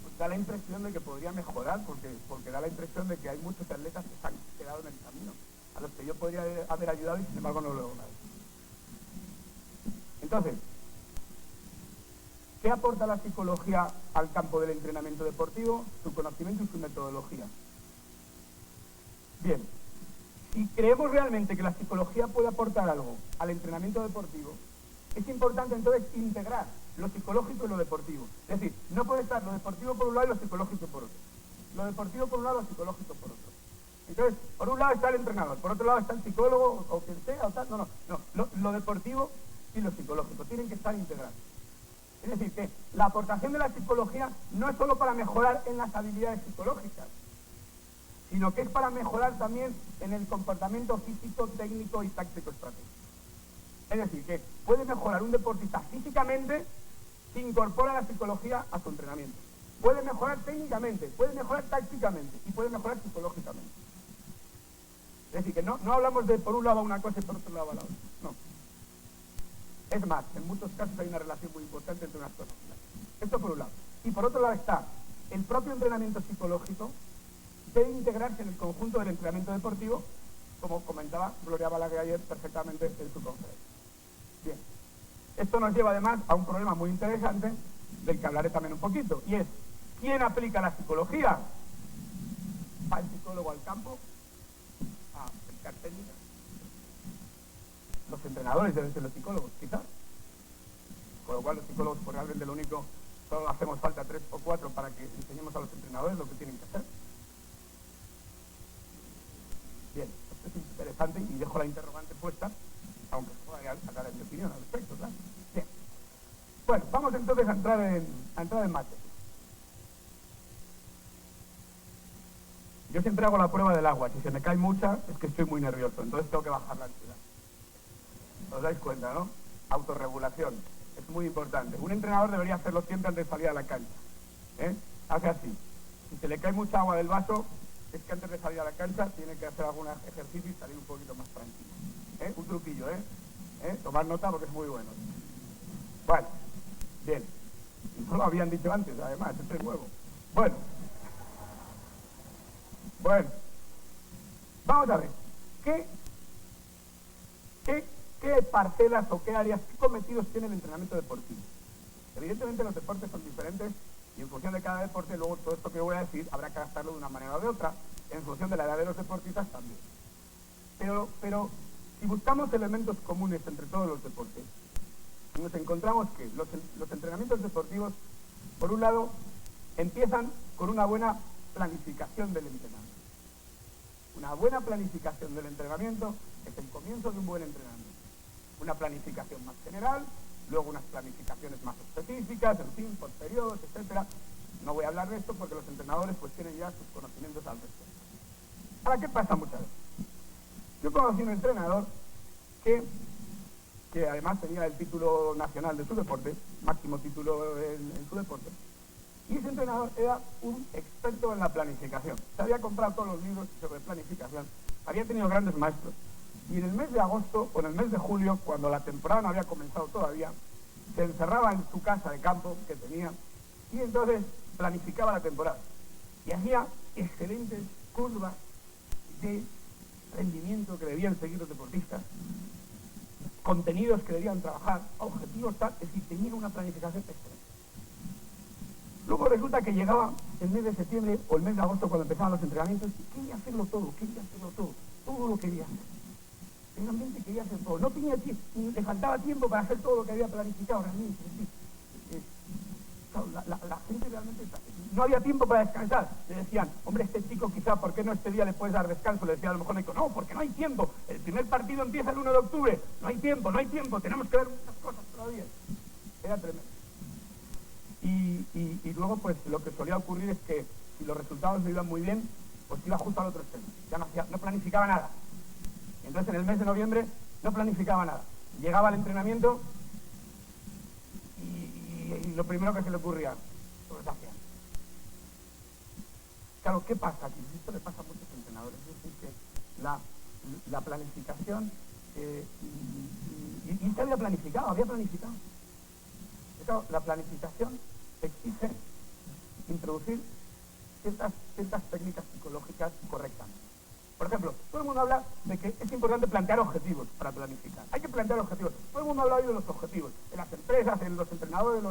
pues da la impresión de que podría mejorar, porque da la impresión de que hay muchos atletas que se han quedado en el camino, a los que yo podría haber ayudado y sin embargo no lo he logrado. Entonces, ¿qué aporta la psicología al campo del entrenamiento deportivo? Su conocimiento y su metodología. Bien, si creemos realmente que la psicología puede aportar algo al entrenamiento deportivo, es importante entonces integrar lo psicológico y lo deportivo. Es decir, no puede estar lo deportivo por un lado y lo psicológico por otro. Lo deportivo por un lado y lo psicológico por otro. Entonces, por un lado está el entrenador, por otro lado está el psicólogo o quien sea, o tal. No. Lo deportivo y lo psicológico tienen que estar integrados. Es decir, que la aportación de la psicología no es solo para mejorar en las habilidades psicológicas, sino que es para mejorar también en el comportamiento físico, técnico y táctico estratégico. Es decir, que puede mejorar un deportista físicamente si incorpora la psicología a su entrenamiento. Puede mejorar técnicamente, puede mejorar tácticamente y puede mejorar psicológicamente. Es decir, que no hablamos de por un lado una cosa y por otro lado la otra. No. Es más, en muchos casos hay una relación muy importante entre unas cosas. Esto por un lado. Y por otro lado está el propio entrenamiento psicológico debe integrarse en el conjunto del entrenamiento deportivo, como comentaba Gloria Balaguer ayer perfectamente en su conferencia. Bien. Esto nos lleva además a un problema muy interesante, del que hablaré también un poquito, y es, ¿quién aplica la psicología? ¿Va el psicólogo al campo a aplicar técnicas? Los entrenadores deben ser los psicólogos, quizás. Con lo cual los psicólogos, pues realmente lo único, solo hacemos falta 3 o 4 para que enseñemos a los entrenadores lo que tienen que hacer. Bien, esto es interesante y dejo la interrogante puesta, aunque pueda sacar mi opinión al respecto, claro. Bien. Bueno, vamos entonces a entrar en materia. Yo siempre hago la prueba del agua. Si se me cae mucha, es que estoy muy nervioso, entonces tengo que bajar la ansiedad. ¿Os dais cuenta, no? Autorregulación. Es muy importante. Un entrenador debería hacerlo siempre antes de salir a la cancha. Hace así. Si se le cae mucha agua del vaso, es que antes de salir a la cancha tiene que hacer algún ejercicio y salir un poquito más tranquilo. Un truquillo, tomar nota porque es muy bueno. Bueno, bien. No lo habían dicho antes, además, esto es nuevo. Bueno. Vamos a ver. ¿Qué parcelas o qué áreas, qué cometidos tiene el entrenamiento deportivo? Evidentemente los deportes son diferentes y en función de cada deporte, luego todo esto que voy a decir habrá que adaptarlo de una manera o de otra, en función de la edad de los deportistas también. Pero Si buscamos elementos comunes entre todos los deportes, nos encontramos que los entrenamientos deportivos, por un lado, empiezan con una buena planificación del entrenamiento. Una buena planificación del entrenamiento es el comienzo de un buen entrenamiento. Una planificación más general, luego unas planificaciones más específicas, en fin, por periodos, etcétera. No voy a hablar de esto porque los entrenadores pues tienen ya sus conocimientos al respecto. Ahora, ¿qué pasa muchas veces? Yo conocí un entrenador que además tenía el título nacional de su deporte, máximo título en su deporte, y ese entrenador era un experto en la planificación. Se había comprado todos los libros sobre planificación, había tenido grandes maestros, y en el mes de agosto o en el mes de julio, cuando la temporada no había comenzado todavía, se encerraba en su casa de campo que tenía, y entonces planificaba la temporada. Y hacía excelentes curvas de rendimiento que debían seguir los deportistas, contenidos que debían trabajar, objetivos tal, es decir, tenía una planificación excelente. Luego resulta que llegaba el mes de septiembre o el mes de agosto cuando empezaban los entrenamientos y quería hacerlo todo lo quería hacer. Realmente quería hacer todo. No tenía tiempo, le faltaba tiempo para hacer todo lo que había planificado realmente. La gente realmente no había tiempo para descansar. Le decían, hombre, este chico quizá, ¿por qué no este día le puedes dar descanso? Le decía a lo mejor, no, porque no hay tiempo. El primer partido empieza el 1 de octubre. No hay tiempo, tenemos que ver muchas cosas todavía. Era tremendo. Y luego, pues, lo que solía ocurrir es que si los resultados no iban muy bien, pues iba justo al otro extremo. Ya no planificaba nada. Entonces, en el mes de noviembre, no planificaba nada. Llegaba al entrenamiento y lo primero que se le ocurría, pues hacía. Claro, ¿qué pasa aquí? Esto le pasa a muchos entrenadores. Es decir, que la planificación, y se había planificado. Claro, la planificación exige introducir ciertas técnicas psicológicas correctamente. Por ejemplo, todo el mundo habla de que es importante plantear objetivos para planificar. Hay que plantear objetivos. Todo el mundo habla hoy de los objetivos. En las empresas, en los entrenadores,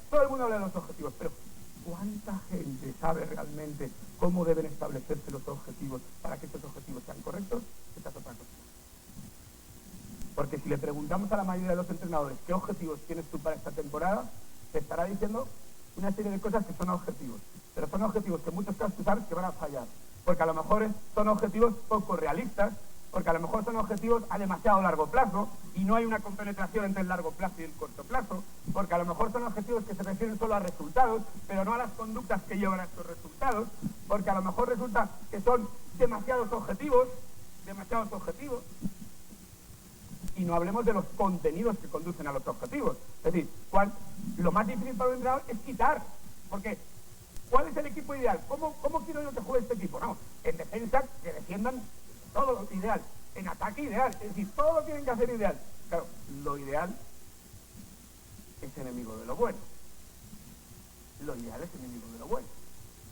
todo el mundo habla de los objetivos. Pero ¿cuánta gente sabe realmente cómo deben establecerse los objetivos para que estos objetivos sean correctos? Esta es otra cosa. Porque si le preguntamos a la mayoría de los entrenadores qué objetivos tienes tú para esta temporada, te estará diciendo una serie de cosas que son objetivos. Pero son objetivos que en muchos casos tú sabes que van a fallar. Porque a lo mejor son objetivos poco realistas, porque a lo mejor son objetivos a demasiado largo plazo y no hay una compenetración entre el largo plazo y el corto plazo, porque a lo mejor son objetivos que se refieren solo a resultados, pero no a las conductas que llevan a estos resultados, porque a lo mejor resulta que son demasiados objetivos, y no hablemos de los contenidos que conducen a los objetivos. Es decir, lo más difícil para un entrenador es quitar, porque ¿cuál es el equipo ideal? ¿Cómo quiero yo que juegue este equipo? No, en defensa que defiendan todo lo ideal, en ataque ideal, es decir, todo lo tienen que hacer ideal. Claro, lo ideal es enemigo de lo bueno.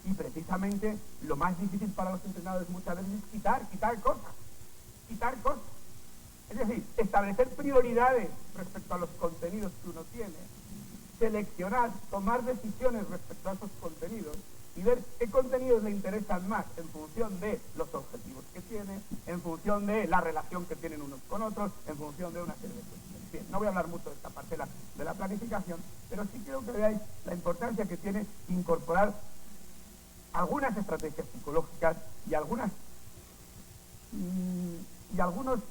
Y precisamente lo más difícil para los entrenadores muchas veces es quitar cosas. Es decir, establecer prioridades respecto a los contenidos que uno tiene, seleccionar, tomar decisiones respecto a esos contenidos y ver qué contenidos le interesan más en función de los objetivos que tiene, en función de la relación que tienen unos con otros, en función de una serie de cuestiones. Bien, no voy a hablar mucho de esta parte de la planificación, pero sí quiero que veáis la importancia que tiene incorporar algunas estrategias psicológicas y algunos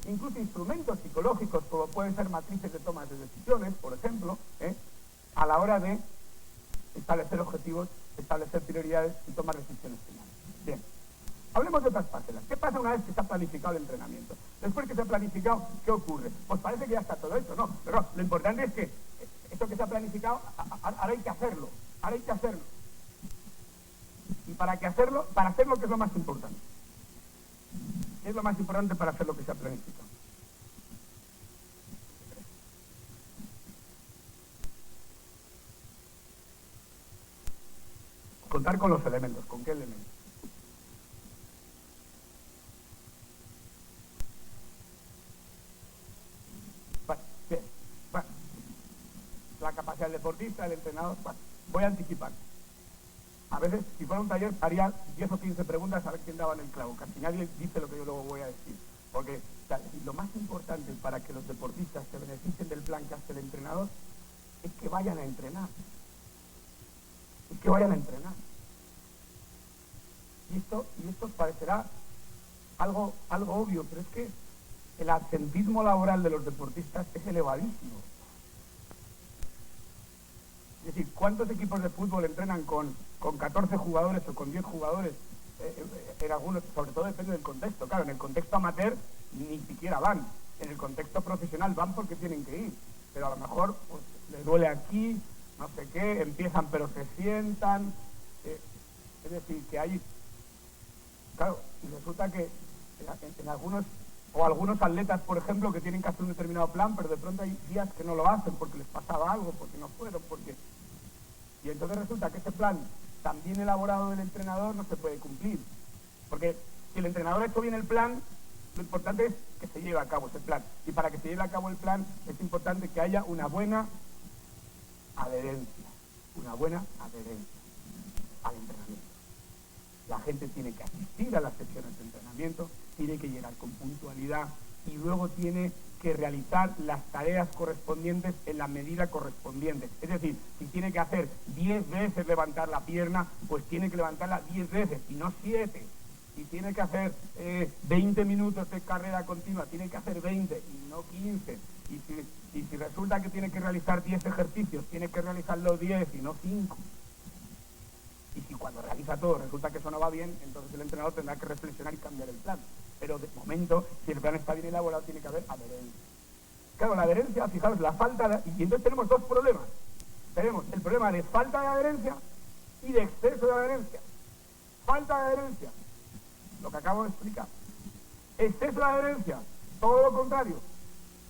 incluso instrumentos psicológicos, como pueden ser matrices de toma de decisiones, por ejemplo, a la hora de establecer objetivos, establecer prioridades y tomar decisiones finales. Bien, hablemos de otras parcelas. ¿Qué pasa una vez que se ha planificado el entrenamiento? Después que se ha planificado, ¿qué ocurre? Pues parece que ya está todo hecho, ¿no? Pero lo importante es que esto que se ha planificado, ahora hay que hacerlo. Y para hacerlo, ¿qué es lo más importante? ¿Qué es lo más importante para hacer lo que se ha planificado? Contar con los elementos. ¿Con qué elementos? Bueno. La capacidad del deportista, del entrenador. Bueno, voy a anticipar. A veces, si fuera un taller, haría 10 o 15 preguntas a ver quién daba en el clavo. Casi nadie dice lo que yo luego voy a decir. Porque o sea, lo más importante para que los deportistas se beneficien del plan que hace el entrenador es que vayan a entrenar. Es que vayan a entrenar. Y esto os parecerá algo obvio, pero es que el absentismo laboral de los deportistas es elevadísimo. Es decir, ¿cuántos equipos de fútbol entrenan con 14 jugadores o con 10 jugadores? En algunos, sobre todo depende del contexto. Claro, en el contexto amateur ni siquiera van. En el contexto profesional van porque tienen que ir. Pero a lo mejor pues, les duele aquí, no sé qué, empiezan pero se sientan. Es decir, que hay... Claro, y resulta que en algunos atletas, por ejemplo, que tienen que hacer un determinado plan, pero de pronto hay días que no lo hacen porque les pasaba algo, porque no fueron, porque... Y entonces resulta que ese plan tan bien elaborado del entrenador no se puede cumplir. Porque si el entrenador ha hecho bien el plan, lo importante es que se lleve a cabo ese plan. Y para que se lleve a cabo el plan es importante que haya una buena adherencia. Una buena adherencia al entrenamiento. La gente tiene que asistir a las sesiones de entrenamiento, tiene que llegar con puntualidad y luego tiene que realizar las tareas correspondientes en la medida correspondiente. Es decir, si tiene que hacer 10 veces levantar la pierna, pues tiene que levantarla 10 veces y no 7. Si tiene que hacer 20 minutos de carrera continua, tiene que hacer 20 y no 15. Y si resulta que tiene que realizar 10 ejercicios, tiene que realizarlos 10 y no 5. Y si cuando realiza todo resulta que eso no va bien, entonces el entrenador tendrá que reflexionar y cambiar el plan. Pero de momento, si el plan está bien elaborado, tiene que haber adherencia. Claro, la adherencia, fijaros, la falta de... Y entonces tenemos dos problemas. Tenemos el problema de falta de adherencia y de exceso de adherencia. Falta de adherencia, lo que acabo de explicar. Exceso de adherencia, todo lo contrario.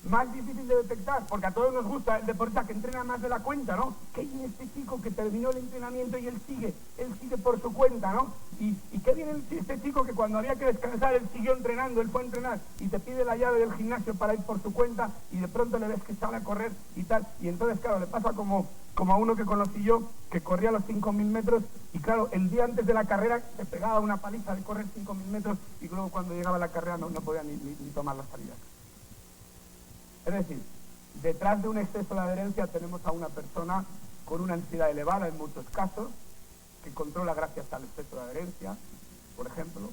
Más difícil de detectar, porque a todos nos gusta el deportista que entrena más de la cuenta, ¿no? Qué bien este chico que terminó el entrenamiento y él sigue por su cuenta, ¿no? Y qué bien este chico que cuando había que descansar, él siguió entrenando, él fue a entrenar y te pide la llave del gimnasio para ir por su cuenta y de pronto le ves que sale a correr y tal. Y entonces, claro, le pasa como a uno que conocí yo, que corría los 5.000 metros y claro, el día antes de la carrera se pegaba una paliza de correr 5.000 metros y luego cuando llegaba la carrera no podía ni tomar la salida. Es decir, detrás de un exceso de adherencia tenemos a una persona con una ansiedad elevada en muchos casos, que controla gracias al exceso de adherencia, por ejemplo,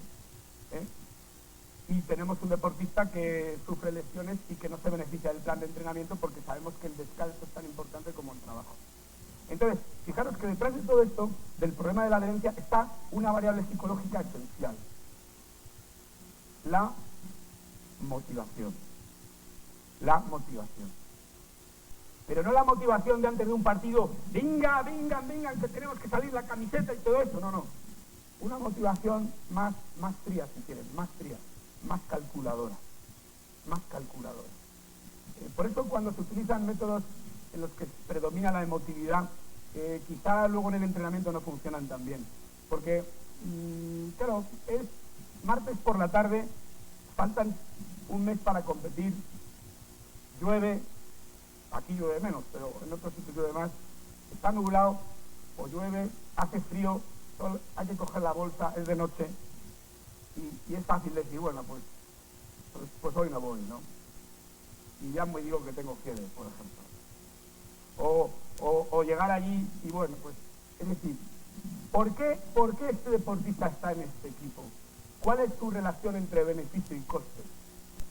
y tenemos un deportista que sufre lesiones y que no se beneficia del plan de entrenamiento porque sabemos que el descanso es tan importante como el trabajo. Entonces, fijaros que detrás de todo esto, del problema de la adherencia, está una variable psicológica esencial: la motivación. La motivación. Pero no la motivación de antes de un partido, vengan, que tenemos que salir la camiseta y todo eso, no. Una motivación más fría, si quieren, más fría, más calculadora. Por eso cuando se utilizan métodos en los que predomina la emotividad, quizá luego en el entrenamiento no funcionan tan bien. Porque, claro, es martes por la tarde, faltan un mes para competir, llueve, aquí llueve menos, pero en otros sitios llueve más, está nublado, o llueve, hace frío, hay que coger la bolsa, es de noche, y es fácil decir, bueno, pues hoy no voy, ¿no? Y ya me digo que tengo fiebre, por ejemplo. O llegar allí y bueno, pues, es decir, ¿por qué este deportista está en este equipo? ¿Cuál es tu relación entre beneficio y coste?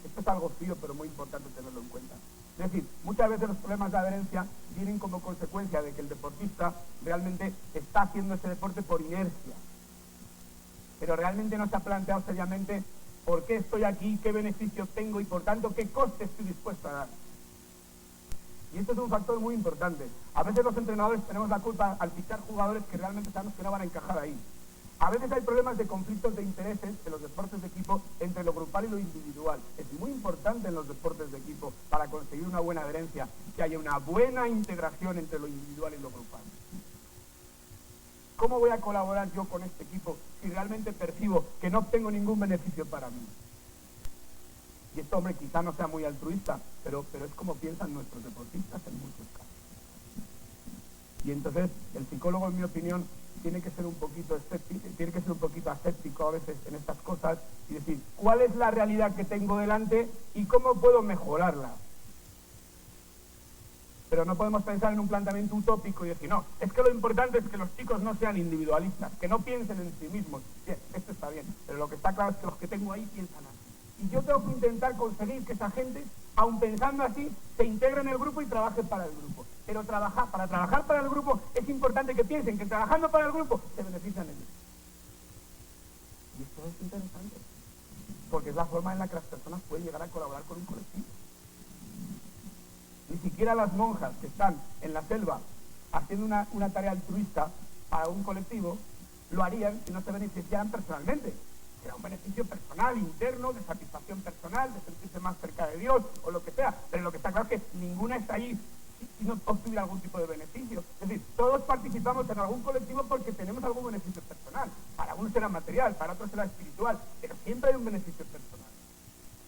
Esto es algo frío, pero muy importante tenerlo en cuenta. Es decir, muchas veces los problemas de adherencia vienen como consecuencia de que el deportista realmente está haciendo ese deporte por inercia. Pero realmente no se ha planteado seriamente por qué estoy aquí, qué beneficios tengo y por tanto qué coste estoy dispuesto a dar. Y esto es un factor muy importante. A veces los entrenadores tenemos la culpa al fichar jugadores que realmente sabemos que no van a encajar ahí. A veces hay problemas de conflictos de intereses en los deportes de equipo entre lo grupal y lo individual. Es muy importante en los deportes de equipo, para conseguir una buena adherencia, que haya una buena integración entre lo individual y lo grupal. ¿Cómo voy a colaborar yo con este equipo si realmente percibo que no obtengo ningún beneficio para mí? Y esto, hombre, quizá no sea muy altruista, pero es como piensan nuestros deportistas en muchos casos. Y entonces el psicólogo, en mi opinión, tiene que ser un poquito escéptico, tiene que ser un poquito aséptico a veces en estas cosas y decir, ¿cuál es la realidad que tengo delante y cómo puedo mejorarla? Pero no podemos pensar en un planteamiento utópico y decir, no, es que lo importante es que los chicos no sean individualistas, que no piensen en sí mismos. Bien, esto está bien, pero lo que está claro es que los que tengo ahí piensan así. Y yo tengo que intentar conseguir que esa gente, aun pensando así, se integre en el grupo y trabaje para el grupo. Pero para trabajar para el grupo es importante que piensen que trabajando para el grupo se benefician ellos. Y esto es interesante, porque es la forma en la que las personas pueden llegar a colaborar con un colectivo. Ni siquiera las monjas que están en la selva haciendo una tarea altruista para un colectivo lo harían si no se beneficiaran personalmente. Será un beneficio personal, interno, de satisfacción personal, de sentirse más cerca de Dios o lo que sea. Pero lo que está claro es que ninguna está ahí si no obtuviera algún tipo de beneficio. Es decir, todos participamos en algún colectivo porque tenemos algún beneficio personal. Para unos será material, para otros será espiritual, pero siempre hay un beneficio personal.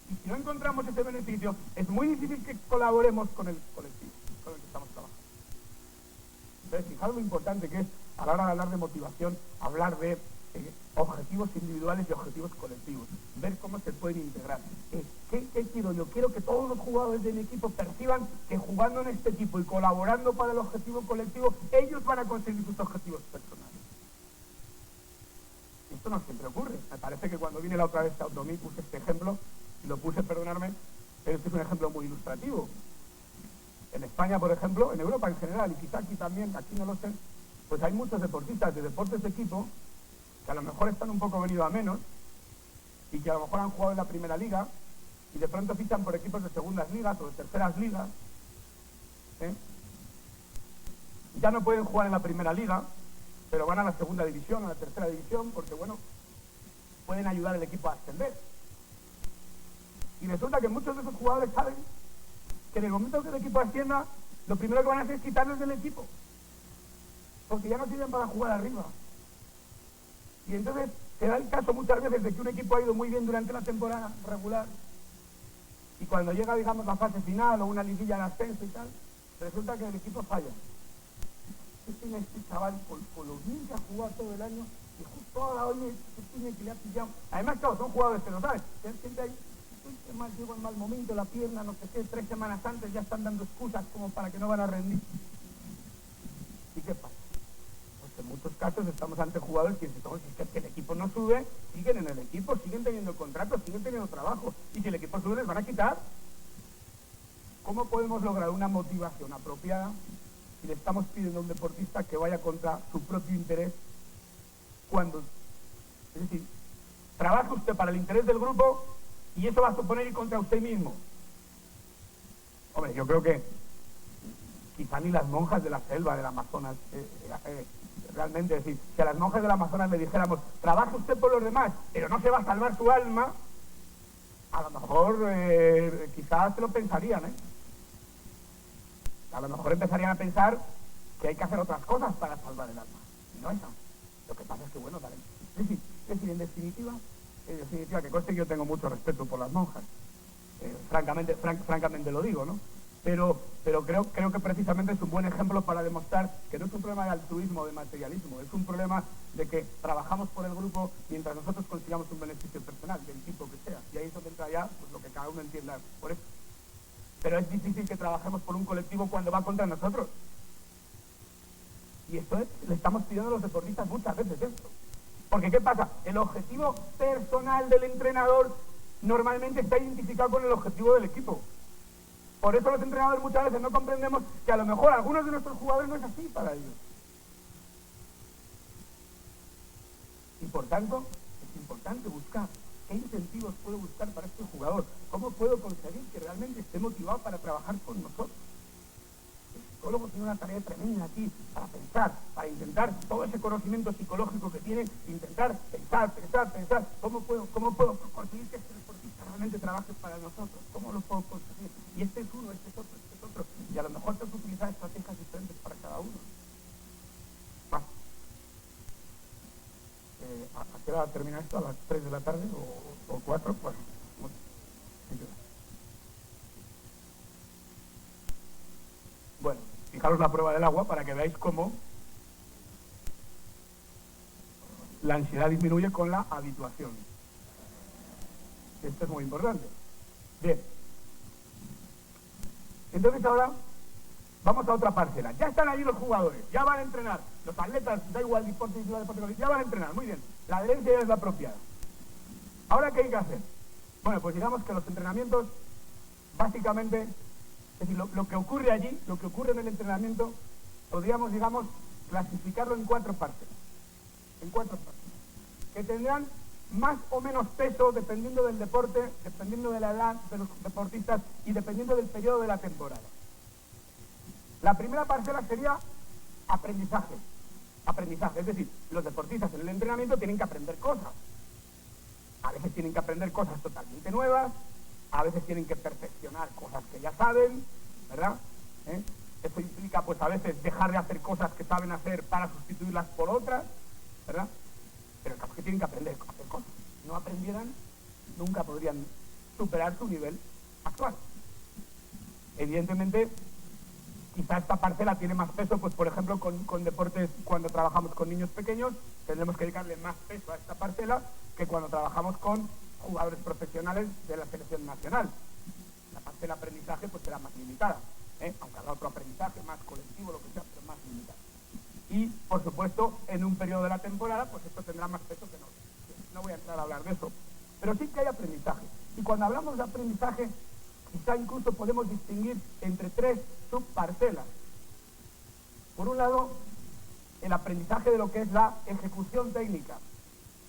Y si no encontramos ese beneficio, es muy difícil que colaboremos con el colectivo con el que estamos trabajando. Entonces, fijaros lo importante que es, a la hora de hablar de motivación, hablar de objetivos individuales y objetivos colectivos. Ver cómo se pueden integrar. ¿Qué quiero yo? Quiero que todos los jugadores de mi equipo perciban que jugando en este equipo y colaborando para el objetivo colectivo, ellos van a conseguir sus objetivos personales. Y esto no siempre ocurre. Me parece que cuando vine la otra vez a Automí puse este ejemplo, y lo puse, perdonadme, pero este es un ejemplo muy ilustrativo. En España, por ejemplo, en Europa en general, y quizá aquí también, aquí no lo sé, pues hay muchos deportistas de deportes de equipo que a lo mejor están un poco venidos a menos y que a lo mejor han jugado en la primera liga y de pronto fichan por equipos de segundas ligas o de terceras ligas. Ya no pueden jugar en la primera liga, pero van a la segunda división, a la tercera división, porque bueno, pueden ayudar al equipo a ascender. Y resulta que muchos de esos jugadores saben que en el momento que el equipo ascienda, lo primero que van a hacer es quitarlos del equipo, porque ya no sirven para jugar arriba. Y entonces se da el caso muchas veces de que un equipo ha ido muy bien durante la temporada regular y cuando llega, digamos, la fase final o una liguilla de ascenso y tal, resulta que el equipo falla. ¿Qué tiene este chaval con los bien que ha jugado todo el año y justo ahora, oye, ¿qué tiene que le ha pillado? Además, claro, son jugadores que lo saben. Siempre hay, llego en mal momento, la pierna, no sé qué, 3 semanas antes ya están dando excusas como para que no van a rendir. ¿Y qué pasa? Pues en muchos casos estamos ante jugadores que dicen, si es que el equipo no sube, siguen en el equipo, siguen teniendo contratos, siguen teniendo trabajo, y si el equipo sube les van a quitar. ¿Cómo podemos lograr una motivación apropiada si le estamos pidiendo a un deportista que vaya contra su propio interés cuando, es decir, trabaja usted para el interés del grupo y eso va a suponer ir contra usted mismo? Hombre, yo creo que quizá ni las monjas de la selva del Amazonas, realmente, es decir, si a las monjas del Amazonas le dijéramos, trabaje usted por los demás, pero no se va a salvar su alma, a lo mejor quizás se lo pensarían, A lo mejor empezarían a pensar que hay que hacer otras cosas para salvar el alma, y no esa. Lo que pasa es que, bueno, vale. Es decir, en definitiva, que conste que yo tengo mucho respeto por las monjas, francamente lo digo, ¿no? Pero creo que precisamente es un buen ejemplo para demostrar que no es un problema de altruismo o de materialismo, es un problema de que trabajamos por el grupo mientras nosotros consigamos un beneficio personal, del tipo que sea. Y ahí es donde entra ya pues, lo que cada uno entienda por eso. Pero es difícil que trabajemos por un colectivo cuando va contra nosotros. Y esto le estamos pidiendo a los deportistas muchas veces esto. Porque ¿qué pasa? El objetivo personal del entrenador normalmente está identificado con el objetivo del equipo. Por eso los entrenadores muchas veces no comprendemos que a lo mejor algunos de nuestros jugadores no es así para ellos. Y por tanto, es importante buscar qué incentivos puedo buscar para este jugador, cómo puedo conseguir que realmente esté motivado para trabajar con nosotros. El psicólogo tiene una tarea tremenda aquí para pensar, para intentar todo ese conocimiento psicológico que tiene, intentar pensar, cómo puedo conseguir que este deportista realmente trabaje para nosotros, cómo lo puedo conseguir. Y este es uno, este es otro, y a lo mejor tengo que utilizar estrategias diferentes para cada uno. Más. ¿A qué hora termina esto? ¿A las 3 de la tarde o 4? Bueno, bueno, fijaros la prueba del agua para que veáis cómo la ansiedad disminuye con la habituación. Esto es muy importante. Bien. Entonces ahora vamos a otra parcela. Ya están ahí los jugadores, ya van a entrenar. Los atletas, da igual deporte, ya van a entrenar. Muy bien. La adherencia ya es la apropiada. Ahora, ¿qué hay que hacer? Bueno, pues digamos que los entrenamientos, básicamente, es decir, lo que ocurre allí, lo que ocurre en el entrenamiento, podríamos, digamos, clasificarlo en 4 partes. En 4 partes. Que tendrán más o menos peso dependiendo del deporte, dependiendo de la edad de los deportistas y dependiendo del periodo de la temporada. La primera parcela sería aprendizaje. Aprendizaje, es decir, los deportistas en el entrenamiento tienen que aprender cosas. A veces tienen que aprender cosas totalmente nuevas, a veces tienen que perfeccionar cosas que ya saben, ¿verdad? Eso implica, pues, a veces dejar de hacer cosas que saben hacer para sustituirlas por otras, ¿verdad? Pero el caso es que tienen que aprender a hacer cosas. Si no aprendieran, nunca podrían superar su nivel actual. Evidentemente, quizá esta parcela tiene más peso, pues, por ejemplo, con deportes, cuando trabajamos con niños pequeños, tendremos que dedicarle más peso a esta parcela que cuando trabajamos con jugadores profesionales de la selección nacional. La parte del aprendizaje, pues, será más limitada, aunque habrá otro aprendizaje más colectivo, lo que sea, pero más limitado. Y, por supuesto, en un periodo de la temporada, pues esto tendrá más peso que no. No voy a entrar a hablar de eso. Pero sí que hay aprendizaje. Y cuando hablamos de aprendizaje, quizá incluso podemos distinguir entre 3 subparcelas. Por un lado, el aprendizaje de lo que es la ejecución técnica.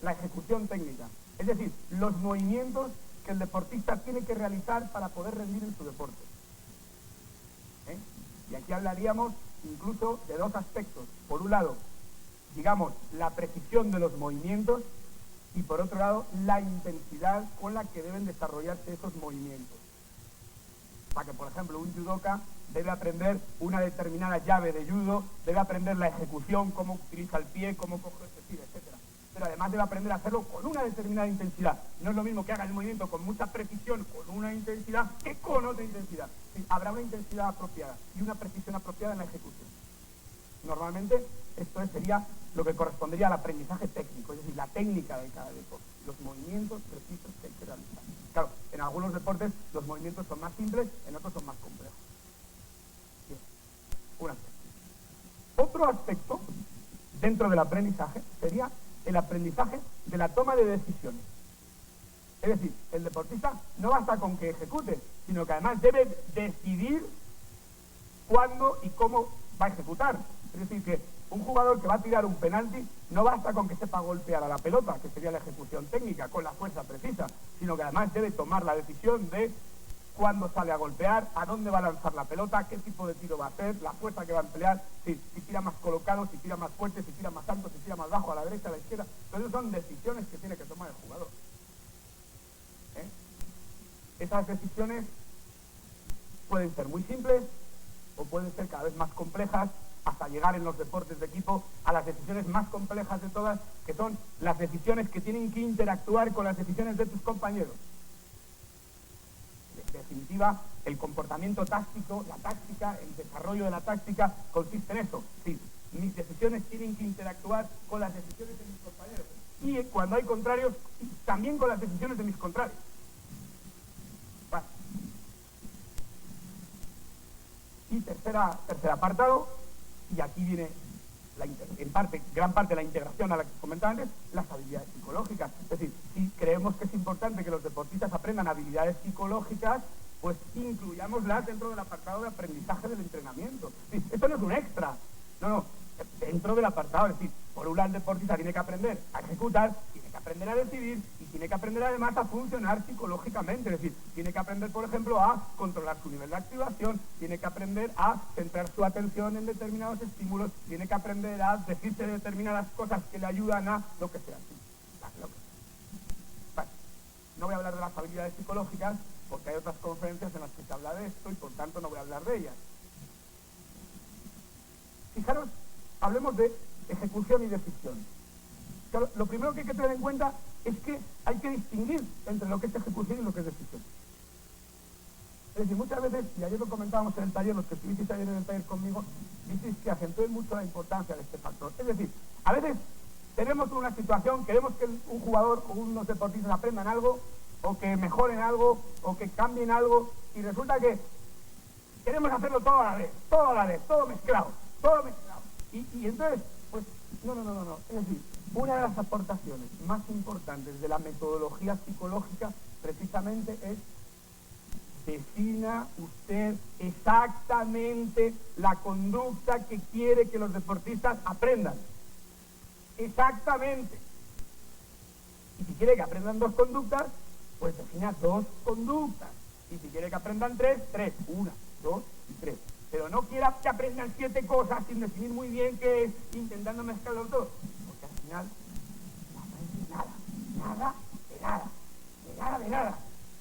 La ejecución técnica. Es decir, los movimientos que el deportista tiene que realizar para poder rendir en su deporte. Y aquí hablaríamos incluso de 2 aspectos. Por un lado, digamos, la precisión de los movimientos y por otro lado, la intensidad con la que deben desarrollarse esos movimientos. Para que, por ejemplo, un judoka debe aprender una determinada llave de judo, debe aprender la ejecución, cómo utiliza el pie, cómo coge el tiro, etc. Pero además debe aprender a hacerlo con una determinada intensidad. No es lo mismo que haga el movimiento con mucha precisión, con una intensidad, que con otra intensidad. Sí, habrá una intensidad apropiada y una precisión apropiada en la ejecución. Normalmente, esto sería lo que correspondería al aprendizaje técnico, es decir, la técnica de cada deporte, los movimientos precisos que hay que realizar. Claro, en algunos deportes los movimientos son más simples, en otros son más complejos. Bien, un aspecto. Otro aspecto dentro del aprendizaje sería el aprendizaje de la toma de decisiones. Es decir, el deportista no basta con que ejecute, sino que además debe decidir cuándo y cómo va a ejecutar. Es decir, que un jugador que va a tirar un penalti no basta con que sepa golpear a la pelota, que sería la ejecución técnica, con la fuerza precisa, sino que además debe tomar la decisión de cuándo sale a golpear, a dónde va a lanzar la pelota, qué tipo de tiro va a hacer, la fuerza que va a emplear, si tira más colocado, si tira más fuerte, si tira más alto, si tira más bajo, a la derecha, a la izquierda. Entonces son decisiones que tiene que tomar el jugador. Esas decisiones pueden ser muy simples o pueden ser cada vez más complejas, hasta llegar en los deportes de equipo a las decisiones más complejas de todas, que son las decisiones que tienen que interactuar con las decisiones de tus compañeros. En definitiva, el comportamiento táctico, la táctica, el desarrollo de la táctica consiste en eso. Sí, mis decisiones tienen que interactuar con las decisiones de mis compañeros. Y cuando hay contrarios, también con las decisiones de mis contrarios. Bueno. Y tercer apartado, y aquí viene gran parte de la integración a la que comentaba antes, las habilidades psicológicas. Es decir, si creemos que es importante que los deportistas aprendan habilidades psicológicas, pues incluyámoslas dentro del apartado de aprendizaje del entrenamiento. Sí, esto no es un extra, no, dentro del apartado. Es decir, por un lado el deportista tiene que aprender a ejecutar, tiene que aprender a decidir y tiene que aprender además a funcionar psicológicamente. Es decir, tiene que aprender, por ejemplo, a controlar su nivel de activación, tiene que aprender a centrar su atención en determinados estímulos, tiene que aprender a decirse determinadas cosas que le ayudan a lo que sea. Sí, bueno, no voy a hablar de las habilidades psicológicas porque hay otras conferencias en las que se habla de esto y por tanto no voy a hablar de ellas. Fijaros, hablemos de ejecución y decisión. Claro, lo primero que hay que tener en cuenta es que hay que distinguir entre lo que es ejecución y lo que es decisión. Es decir, muchas veces, y ayer lo comentábamos en el taller, los que estuvisteis ayer en el taller conmigo, dices que acentúen mucho la importancia de este factor. Es decir, a veces tenemos una situación, queremos que un jugador o unos deportistas aprendan algo, o que mejoren algo, o que cambien algo, y resulta que queremos hacerlo todo a la vez, todo mezclado. Y entonces, pues, no. Es decir, una de las aportaciones más importantes de la metodología psicológica precisamente es: defina usted exactamente la conducta que quiere que los deportistas aprendan. Exactamente. Y si quiere que aprendan 2 conductas, pues defina 2 conductas. Y si quiere que aprendan 3, 1, 2 y 3. Pero no quiera que aprendan 7 cosas sin definir muy bien qué es, intentando mezclarlo todo. Porque al final no aprenden nada.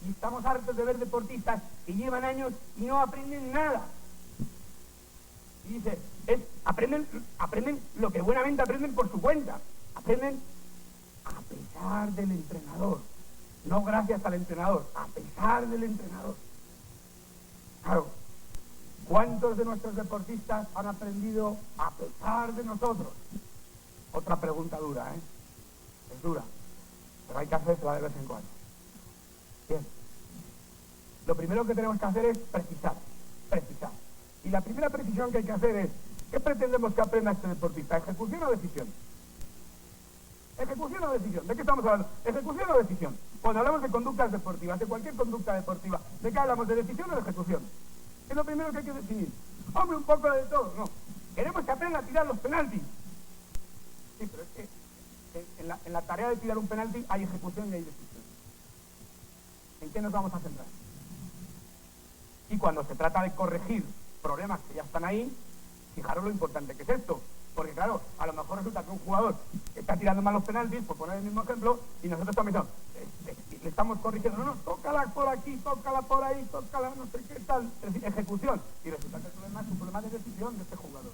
Y estamos hartos de ver deportistas que llevan años y no aprenden nada. Y dice, aprenden lo que buenamente aprenden por su cuenta. Aprenden a pesar del entrenador. No gracias al entrenador, a pesar del entrenador. Claro, ¿cuántos de nuestros deportistas han aprendido a pesar de nosotros? Otra pregunta dura, ¿eh? Es dura, pero hay que hacérsela de vez en cuando. Bien. Lo primero que tenemos que hacer es precisar. Y la primera precisión que hay que hacer es: ¿qué pretendemos que aprenda este deportista? ¿Ejecución o decisión? ¿Ejecución o decisión? ¿De qué estamos hablando? ¿Ejecución o decisión? Cuando hablamos de conductas deportivas, de cualquier conducta deportiva, ¿de qué hablamos? ¿De decisión o de ejecución? Es lo primero que hay que definir. Hombre, un poco de todo, no. Queremos que aprenda a tirar los penaltis. Sí, pero es que en la tarea de tirar un penalti hay ejecución y hay decisión. ¿En qué nos vamos a centrar? Y cuando se trata de corregir problemas que ya están ahí, fijaros lo importante que es esto. Porque claro, a lo mejor resulta que un jugador está tirando mal los penaltis, por poner el mismo ejemplo, y nosotros estamos diciendo, le estamos corrigiendo, no, tócala por aquí, tócala por ahí, tócala no sé qué tal, es decir, ejecución. Y resulta que el problema es un problema de decisión de este jugador.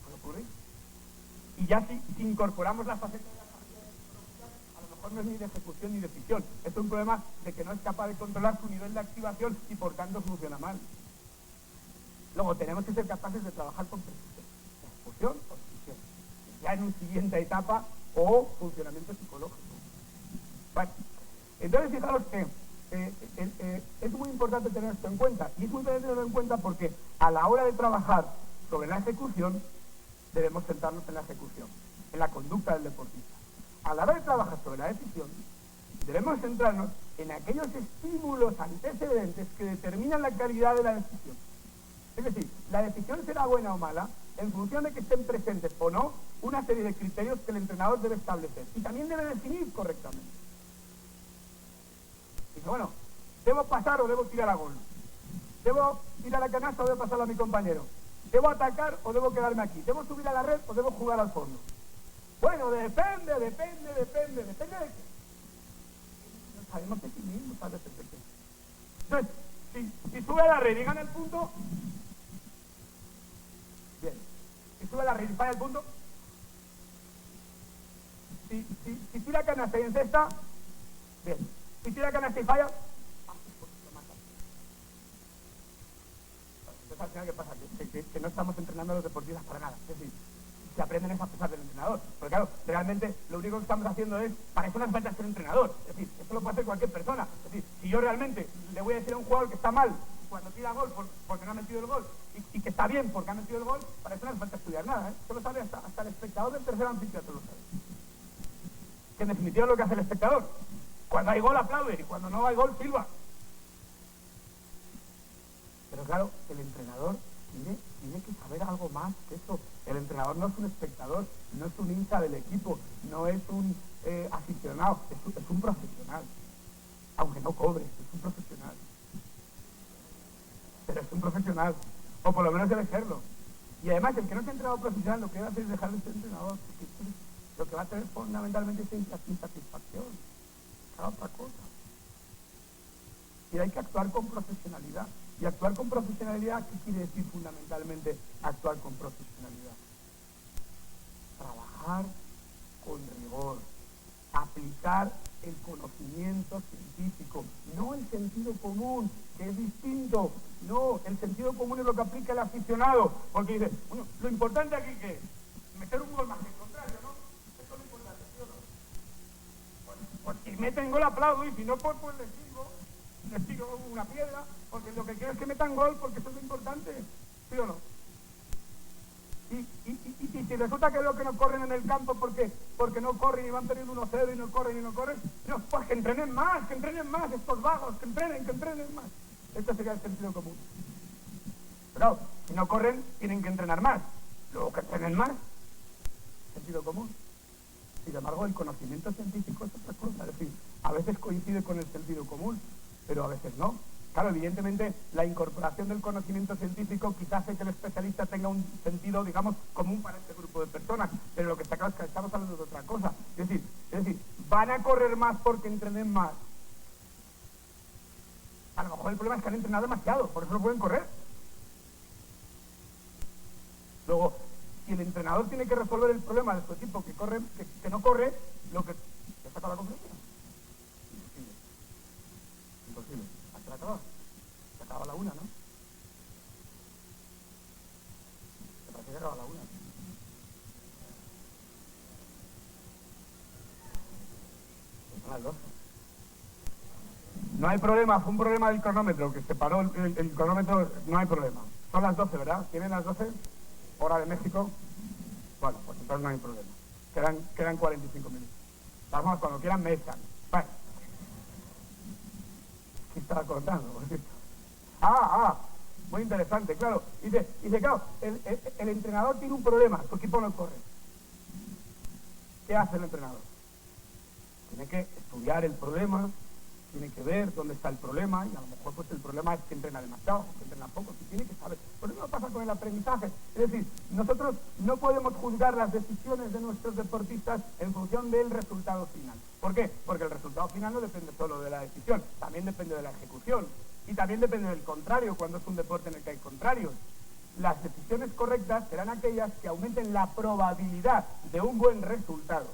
¿Puede ocurrir? Y ya si incorporamos la faceta de la a lo mejor no es ni de ejecución ni decisión, es un problema de que no es capaz de controlar su nivel de activación y por tanto funciona mal. Luego tenemos que ser capaces de trabajar con precisión. Ejecución o decisión. Ya en una siguiente etapa, o funcionamiento psicológico. Bueno, entonces fijaros que es muy importante tener esto en cuenta. Y es muy importante tenerlo en cuenta porque a la hora de trabajar sobre la ejecución, debemos centrarnos en la ejecución, en la conducta del deportista. A la hora de trabajar sobre la decisión, debemos centrarnos en aquellos estímulos antecedentes que determinan la calidad de la decisión. Es decir, la decisión será buena o mala en función de que estén presentes o no una serie de criterios que el entrenador debe establecer y también debe definir correctamente. Dice, bueno, ¿debo pasar o debo tirar a gol? ¿Debo tirar a canasta o debo pasarlo a mi compañero? ¿Debo atacar o debo quedarme aquí? ¿Debo subir a la red o debo jugar al fondo? Bueno, depende de qué. No sabemos de sí mismos, a veces de qué. Entonces, si sube a la red y gana el punto, bien. Si sube a la red y falla el punto, si tira canasta y encesta, bien. Si tira canasta y falla, pues lo mata. Entonces al final, ¿qué pasa? Que no estamos entrenando a los deportistas para nada. Es decir, se aprenden es a pesar del entrenador. Porque claro, realmente lo único que estamos haciendo es, para eso no hace falta ser entrenador. Es decir, esto lo puede hacer cualquier persona. Es decir, si yo realmente le voy a decir a un jugador que está mal cuando tira gol porque no ha metido el gol y que está bien porque ha metido el gol, para eso no hace falta estudiar nada. Eso lo sabe hasta el espectador del tercer anfiteatro lo sabe. Que en definitiva es lo que hace el espectador. Cuando hay gol aplaude y cuando no hay gol silba. Pero claro, el entrenador tiene que saber algo más que eso. El entrenador no es un espectador, no es un hincha del equipo, no es un aficionado, es un profesional. Aunque no cobre, es un profesional. Pero es un profesional, o por lo menos debe serlo. Y además, el que no sea entrenador profesional lo que va a hacer es dejar de ser entrenador, porque lo que va a tener fundamentalmente es insatisfacción, cada otra cosa. Y hay que actuar con profesionalidad. Y actuar con profesionalidad, ¿qué quiere decir fundamentalmente actuar con profesionalidad? Trabajar con rigor, aplicar el conocimiento científico, no el sentido común, que es distinto. No, el sentido común es lo que aplica el aficionado, porque dice, bueno, lo importante aquí que es meter un gol más que el contrario, ¿no? meten gol aplaudo, y si no, pues les tiro una piedra, porque lo que quiero es que metan gol, porque eso es lo importante, ¿sí o no? Y si resulta que los que no corren en el campo porque no corren y van perdiendo 1-0 y no corren, no, pues que entrenen más, estos vagos, que entrenen más. Esto sería el sentido común. Pero si no corren, tienen que entrenar más. Luego que entrenen más, sentido común. Sin embargo, el conocimiento científico es otra cosa. Es decir, a veces coincide con el sentido común, pero a veces no. Claro, evidentemente, la incorporación del conocimiento científico quizás hace que el especialista tenga un sentido, digamos, común para este grupo de personas, pero lo que está claro es que estamos hablando de otra cosa. Es decir, van a correr más porque entrenen más. A lo mejor el problema es que han entrenado demasiado, por eso no pueden correr. Luego, si el entrenador tiene que resolver el problema de su equipo que no corre, lo que le saca la conferencia. Imposible. ¿Se la acaba? Se acaba la 1, ¿no? Me parece que acaba la 1. Son las 12. No hay problema, fue un problema del cronómetro, que se paró el cronómetro, no hay problema. Son las 12, ¿verdad? ¿Tienen las 12? Hora de México. Bueno, pues entonces no hay problema. Quedan 45 minutos. Vamos, cuando quieran me echan. Bueno. ¿Qué estaba contando? Muy interesante, claro. Dice, claro, el entrenador tiene un problema, su equipo no corre. ¿Qué hace el entrenador? Tiene que estudiar el problema, tiene que ver dónde está el problema, y a lo mejor pues el problema es que entrena demasiado, que entrena poco, que tiene que saber. Por eso pasa con el aprendizaje. Es decir, nosotros no podemos juzgar las decisiones de nuestros deportistas en función del resultado final. ¿Por qué? Porque el resultado final no depende solo de la decisión, también depende de la ejecución, y también depende del contrario, cuando es un deporte en el que hay contrarios. Las decisiones correctas serán aquellas que aumenten la probabilidad de un buen resultado.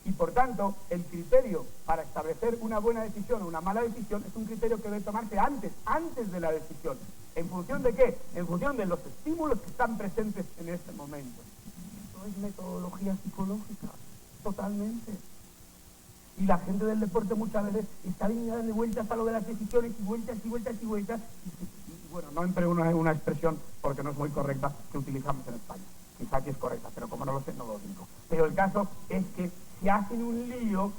Y por tanto, el criterio para establecer una buena decisión o una mala decisión es un criterio que debe tomarse antes de la decisión. ¿En función de qué? En función de los estímulos que están presentes en este momento. Esto es metodología psicológica, totalmente. Y la gente del deporte muchas veces está bien dando vueltas a lo de las decisiones y vueltas. Y bueno, no empleo una expresión porque no es muy correcta que utilizamos en España. Quizá aquí es correcta, pero como no lo sé, no lo digo. Pero el caso es que se hacen un lío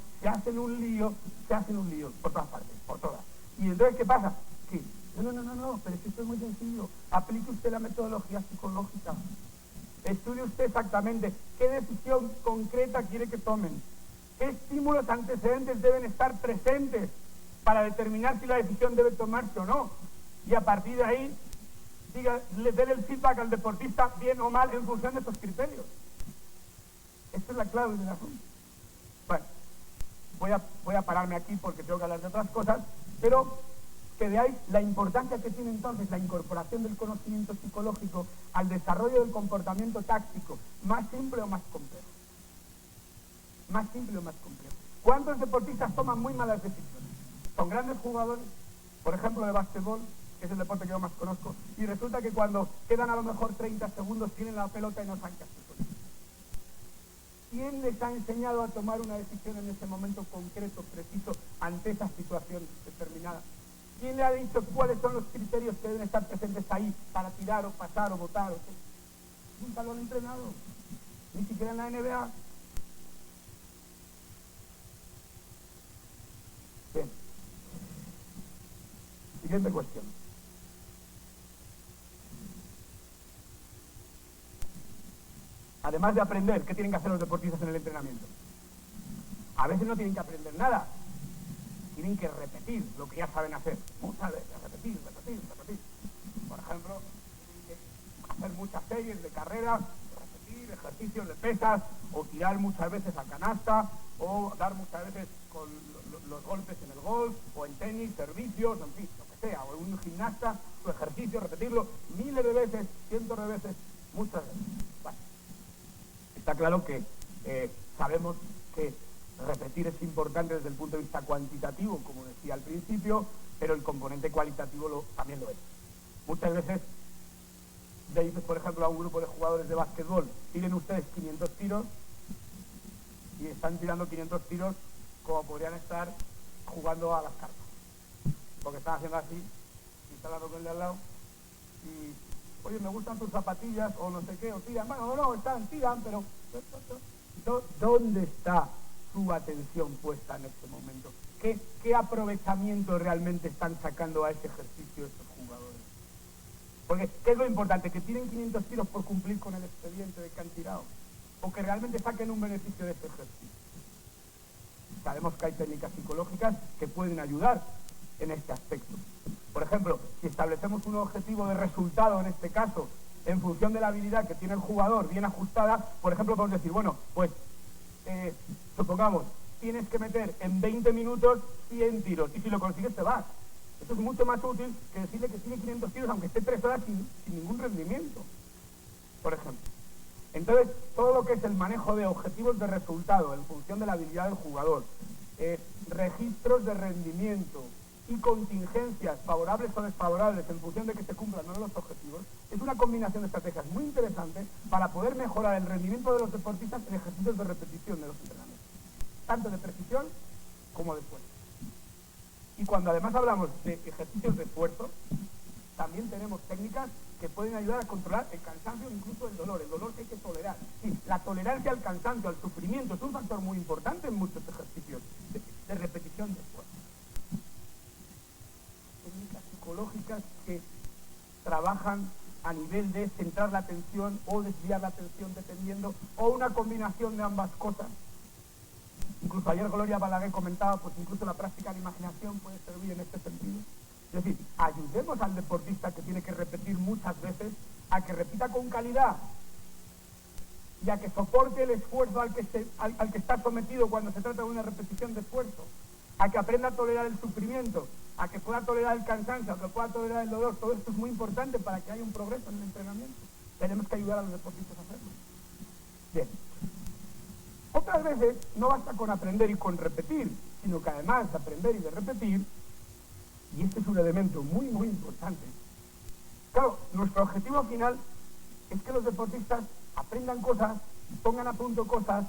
por todas partes, por todas. Y entonces, ¿qué pasa? Que, no, pero es que esto es muy sencillo. Aplique usted la metodología psicológica. Estudie usted exactamente qué decisión concreta quiere que tomen. ¿Qué estímulos antecedentes deben estar presentes para determinar si la decisión debe tomarse o no? Y a partir de ahí, le den el feedback al deportista bien o mal en función de esos criterios. Esta es la clave del asunto. Bueno, voy a pararme aquí porque tengo que hablar de otras cosas, pero que veáis la importancia que tiene entonces la incorporación del conocimiento psicológico al desarrollo del comportamiento táctico, más simple o más complejo. Más simple o más complejo. ¿Cuántos deportistas toman muy malas decisiones? Son grandes jugadores, por ejemplo, de básquetbol, que es el deporte que yo más conozco, y resulta que cuando quedan a lo mejor 30 segundos tienen la pelota y no saben qué hacer con ella. ¿Quién les ha enseñado a tomar una decisión en ese momento concreto, preciso, ante esa situación determinada? ¿Quién le ha dicho cuáles son los criterios que deben estar presentes ahí para tirar o pasar o votar? Nunca lo han entrenado, ni siquiera en la NBA. Bien. Siguiente cuestión. Además de aprender, ¿qué tienen que hacer los deportistas en el entrenamiento? A veces no tienen que aprender nada. Tienen que repetir lo que ya saben hacer. Muchas veces, repetir. Por ejemplo, tienen que hacer muchas series de carreras, repetir ejercicios de pesas, o tirar muchas veces a canasta, o dar muchas veces con los golpes en el golf, o en tenis, servicios, en fin, lo que sea, o en un gimnasta, su ejercicio, repetirlo miles de veces, cientos de veces, muchas veces. Bueno, está claro que sabemos que repetir es importante desde el punto de vista cuantitativo, como decía al principio, pero el componente cualitativo también lo es. Muchas veces le dices, por ejemplo, a un grupo de jugadores de básquetbol, tiren ustedes 500 tiros, y están tirando 500 tiros como podrían estar jugando a las cartas. Porque están haciendo así, y están hablando con el de al lado, y, oye, me gustan tus zapatillas, o no sé qué, o tiran, bueno, no, tiran, pero... ¿Dónde está su atención puesta en este momento? ¿Qué aprovechamiento realmente están sacando a ese ejercicio estos jugadores? Porque, ¿qué es lo importante? ¿Que tienen 500 tiros por cumplir con el expediente de que han tirado? ¿O que realmente saquen un beneficio de ese ejercicio? Sabemos que hay técnicas psicológicas que pueden ayudar en este aspecto. Por ejemplo, si establecemos un objetivo de resultado, en este caso, en función de la habilidad que tiene el jugador bien ajustada, por ejemplo, podemos decir, bueno, pues, supongamos, tienes que meter en 20 minutos 100 tiros, y si lo consigues te vas. Esto es mucho más útil que decirle que tiene 500 tiros, aunque esté 3 horas sin ningún rendimiento, por ejemplo. Entonces, todo lo que es el manejo de objetivos de resultado en función de la habilidad del jugador, registros de rendimiento y contingencias favorables o desfavorables en función de que se cumplan o no los objetivos, es una combinación de estrategias muy interesante para poder mejorar el rendimiento de los deportistas en ejercicios de repetición de los entrenamientos, tanto de precisión como de esfuerzo. Y cuando además hablamos de ejercicios de esfuerzo, también tenemos técnicas que pueden ayudar a controlar el cansancio, incluso el dolor que hay que tolerar. Sí, la tolerancia al cansancio, al sufrimiento, es un factor muy importante en muchos ejercicios de repetición de esfuerzo. Técnicas psicológicas que trabajan a nivel de centrar la atención o desviar la atención dependiendo, o una combinación de ambas cosas. Incluso ayer Gloria Balaguer comentaba, pues incluso la práctica de imaginación puede servir en este sentido. Es decir, ayudemos al deportista que tiene que repetir muchas veces a que repita con calidad y a que soporte el esfuerzo al que está sometido cuando se trata de una repetición de esfuerzo, a que aprenda a tolerar el sufrimiento, a que pueda tolerar el cansancio, a que pueda tolerar el dolor. Todo esto es muy importante para que haya un progreso en el entrenamiento. Tenemos que ayudar a los deportistas a hacerlo. Bien. Otras veces no basta con aprender y con repetir, sino que además de aprender y de repetir, y este es un elemento muy, muy importante. Claro, nuestro objetivo final es que los deportistas aprendan cosas, pongan a punto cosas,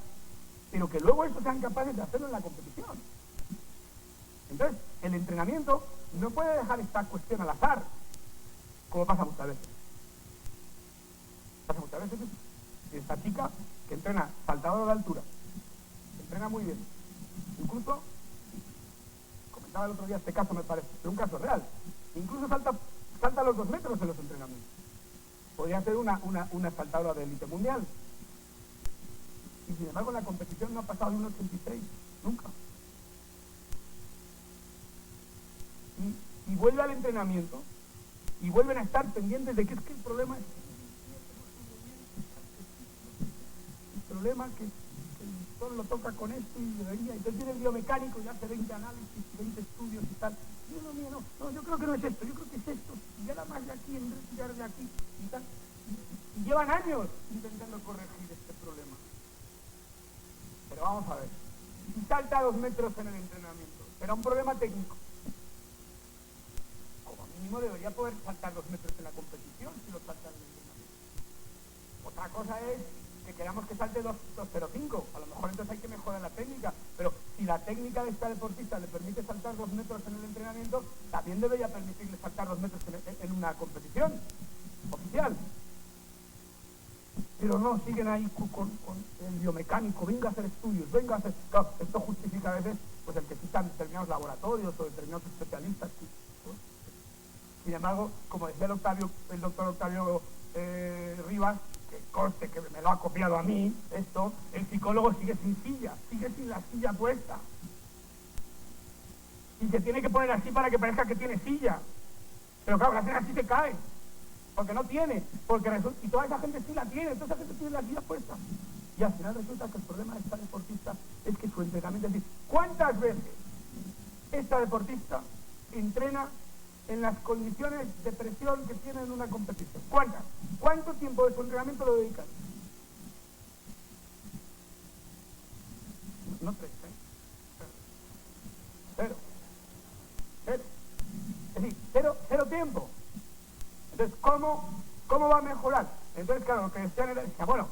pero que luego eso sean capaces de hacerlo en la competición. Entonces, el entrenamiento no puede dejar esta cuestión al azar, como pasa muchas veces. Pasa muchas veces esta chica que entrena saltador de altura, entrena muy bien, incluso, comentaba el otro día este caso me parece, pero un caso real, incluso salta los 2 metros en los entrenamientos. Podría ser una saltadora de élite mundial. Y sin embargo en la competición no ha pasado de 1,86, nunca. Y vuelve al entrenamiento y vuelven a estar pendientes de que es que el problema es que solo lo toca con esto y debería, entonces viene el biomecánico y hace 20 análisis, 20 estudios y tal. No, yo creo que no es esto, yo creo que es esto, y ahora más de aquí, en vez de tirar de aquí y tal. Y llevan años intentando corregir este problema. Pero vamos a ver, si salta a 2 metros en el entrenamiento, será un problema técnico. Como mínimo debería poder saltar 2 metros en la competición si lo salta en el entrenamiento. Otra cosa es que queramos que salte 2.05, a lo mejor entonces hay que mejorar la técnica, pero si la técnica de esta deportista le permite saltar 2 metros en el entrenamiento, también debería permitirle saltar 2 metros en una competición oficial. Pero no, siguen ahí con el biomecánico, venga a hacer estudios, venga a hacer... Claro, esto justifica a veces pues el que existan determinados laboratorios o determinados especialistas. Sin embargo, como decía el doctor Octavio Rivas, que conste que me lo ha copiado a mí, esto, el psicólogo sigue sin silla, sigue sin la silla puesta. Y se tiene que poner así para que parezca que tiene silla. Pero claro, la hacen así se cae. Porque no tiene, y toda esa gente sí la tiene, toda esa gente tiene la silla puesta. Y al final resulta que el problema de esta deportista es que su entrenamiento es decir, ¿cuántas veces esta deportista entrena en las condiciones de presión que tiene en una competición? ¿Cuántas? ¿Cuánto tiempo de su entrenamiento lo dedican? No 3, Cero. Es decir, cero tiempo. Entonces, ¿cómo va a mejorar? Entonces, claro, lo que decían era, bueno,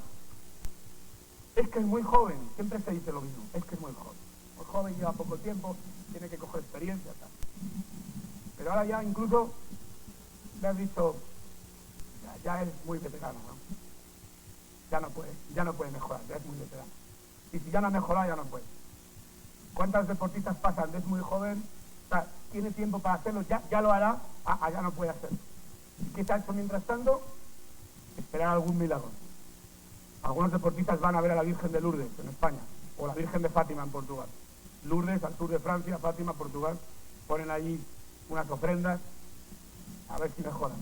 es que es muy joven, siempre se dice lo mismo, es que es muy joven. muy joven, lleva poco tiempo, tiene que coger experiencia, tal. Pero ahora ya incluso le has dicho, ya es muy veterano, ¿no? Ya no puede mejorar, ya es muy veterano. Y si ya no ha mejorado, ya no puede. ¿Cuántas deportistas pasan de es muy joven, o sea, tiene tiempo para hacerlo, ya lo hará, ya no puede hacerlo? ¿Y qué se ha hecho mientras tanto? Esperar algún milagro. Algunos deportistas van a ver a la Virgen de Lourdes en España, o la Virgen de Fátima en Portugal. Lourdes, al sur de Francia, Fátima, Portugal, ponen allí unas ofrendas, a ver si mejoran.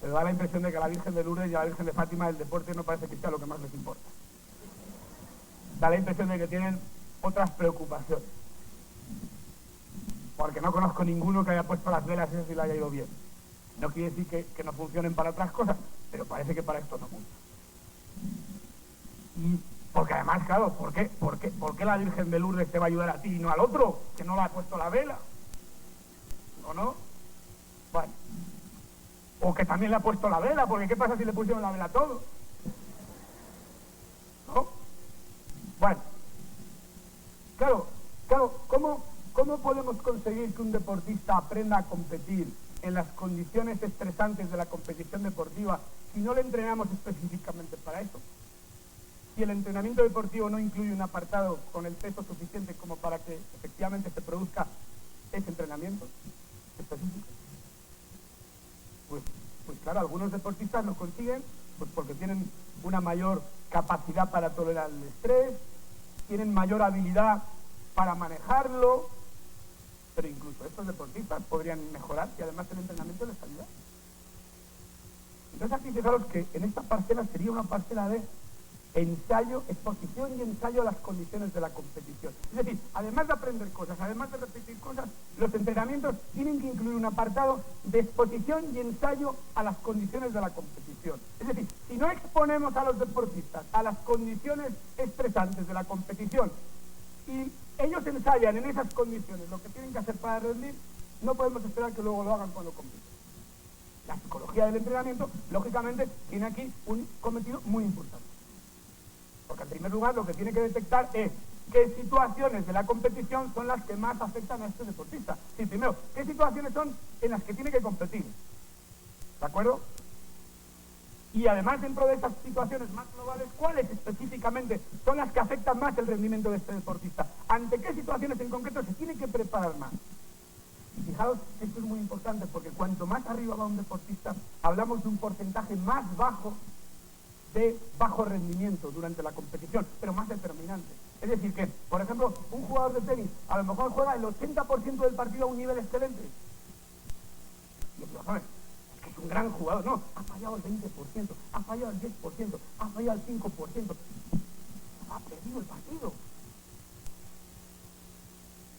Pero da la impresión de que a la Virgen de Lourdes y a la Virgen de Fátima el deporte no parece que sea lo que más les importa. Da la impresión de que tienen otras preocupaciones. Porque no conozco ninguno que haya puesto las velas esas y le haya ido bien. No quiere decir que no funcionen para otras cosas, pero parece que para esto no mucho. Y porque además, claro, ¿por qué la Virgen de Lourdes te va a ayudar a ti y no al otro, que no le ha puesto la vela? ¿O no? Bueno. O que también le ha puesto la vela, porque ¿qué pasa si le pusieron la vela a todos? ¿No? Bueno. Claro, ¿cómo podemos conseguir que un deportista aprenda a competir en las condiciones estresantes de la competición deportiva si no le entrenamos específicamente para eso? Si el entrenamiento deportivo no incluye un apartado con el peso suficiente como para que efectivamente se produzca ese entrenamiento específico. Pues claro, algunos deportistas lo consiguen pues porque tienen una mayor capacidad para tolerar el estrés, tienen mayor habilidad para manejarlo, pero incluso estos deportistas podrían mejorar si además el entrenamiento les ayuda. Entonces aquí fijaros que en esta parcela sería una parcela de ensayo, exposición y ensayo a las condiciones de la competición. Es decir, además de aprender cosas, además de repetir cosas, los entrenamientos tienen que incluir un apartado de exposición y ensayo a las condiciones de la competición. Es decir, si no exponemos a los deportistas a las condiciones estresantes de la competición y ellos ensayan en esas condiciones lo que tienen que hacer para rendir, no podemos esperar que luego lo hagan cuando compiten. La psicología del entrenamiento, lógicamente, tiene aquí un cometido muy importante. Porque en primer lugar lo que tiene que detectar es qué situaciones de la competición son las que más afectan a este deportista. Sí, primero, qué situaciones son en las que tiene que competir. ¿De acuerdo? Y además dentro de esas situaciones más globales, ¿cuáles específicamente son las que afectan más el rendimiento de este deportista? ¿Ante qué situaciones en concreto se tiene que preparar más? Y fijaos, esto es muy importante porque cuanto más arriba va un deportista, hablamos de un porcentaje más bajo de bajo rendimiento durante la competición, pero más determinante. Es decir que, por ejemplo, un jugador de tenis a lo mejor juega el 80% del partido a un nivel excelente. Y es que es un gran jugador. No, ha fallado el 20%, ha fallado el 10%, ha fallado el 5%. Ha perdido el partido.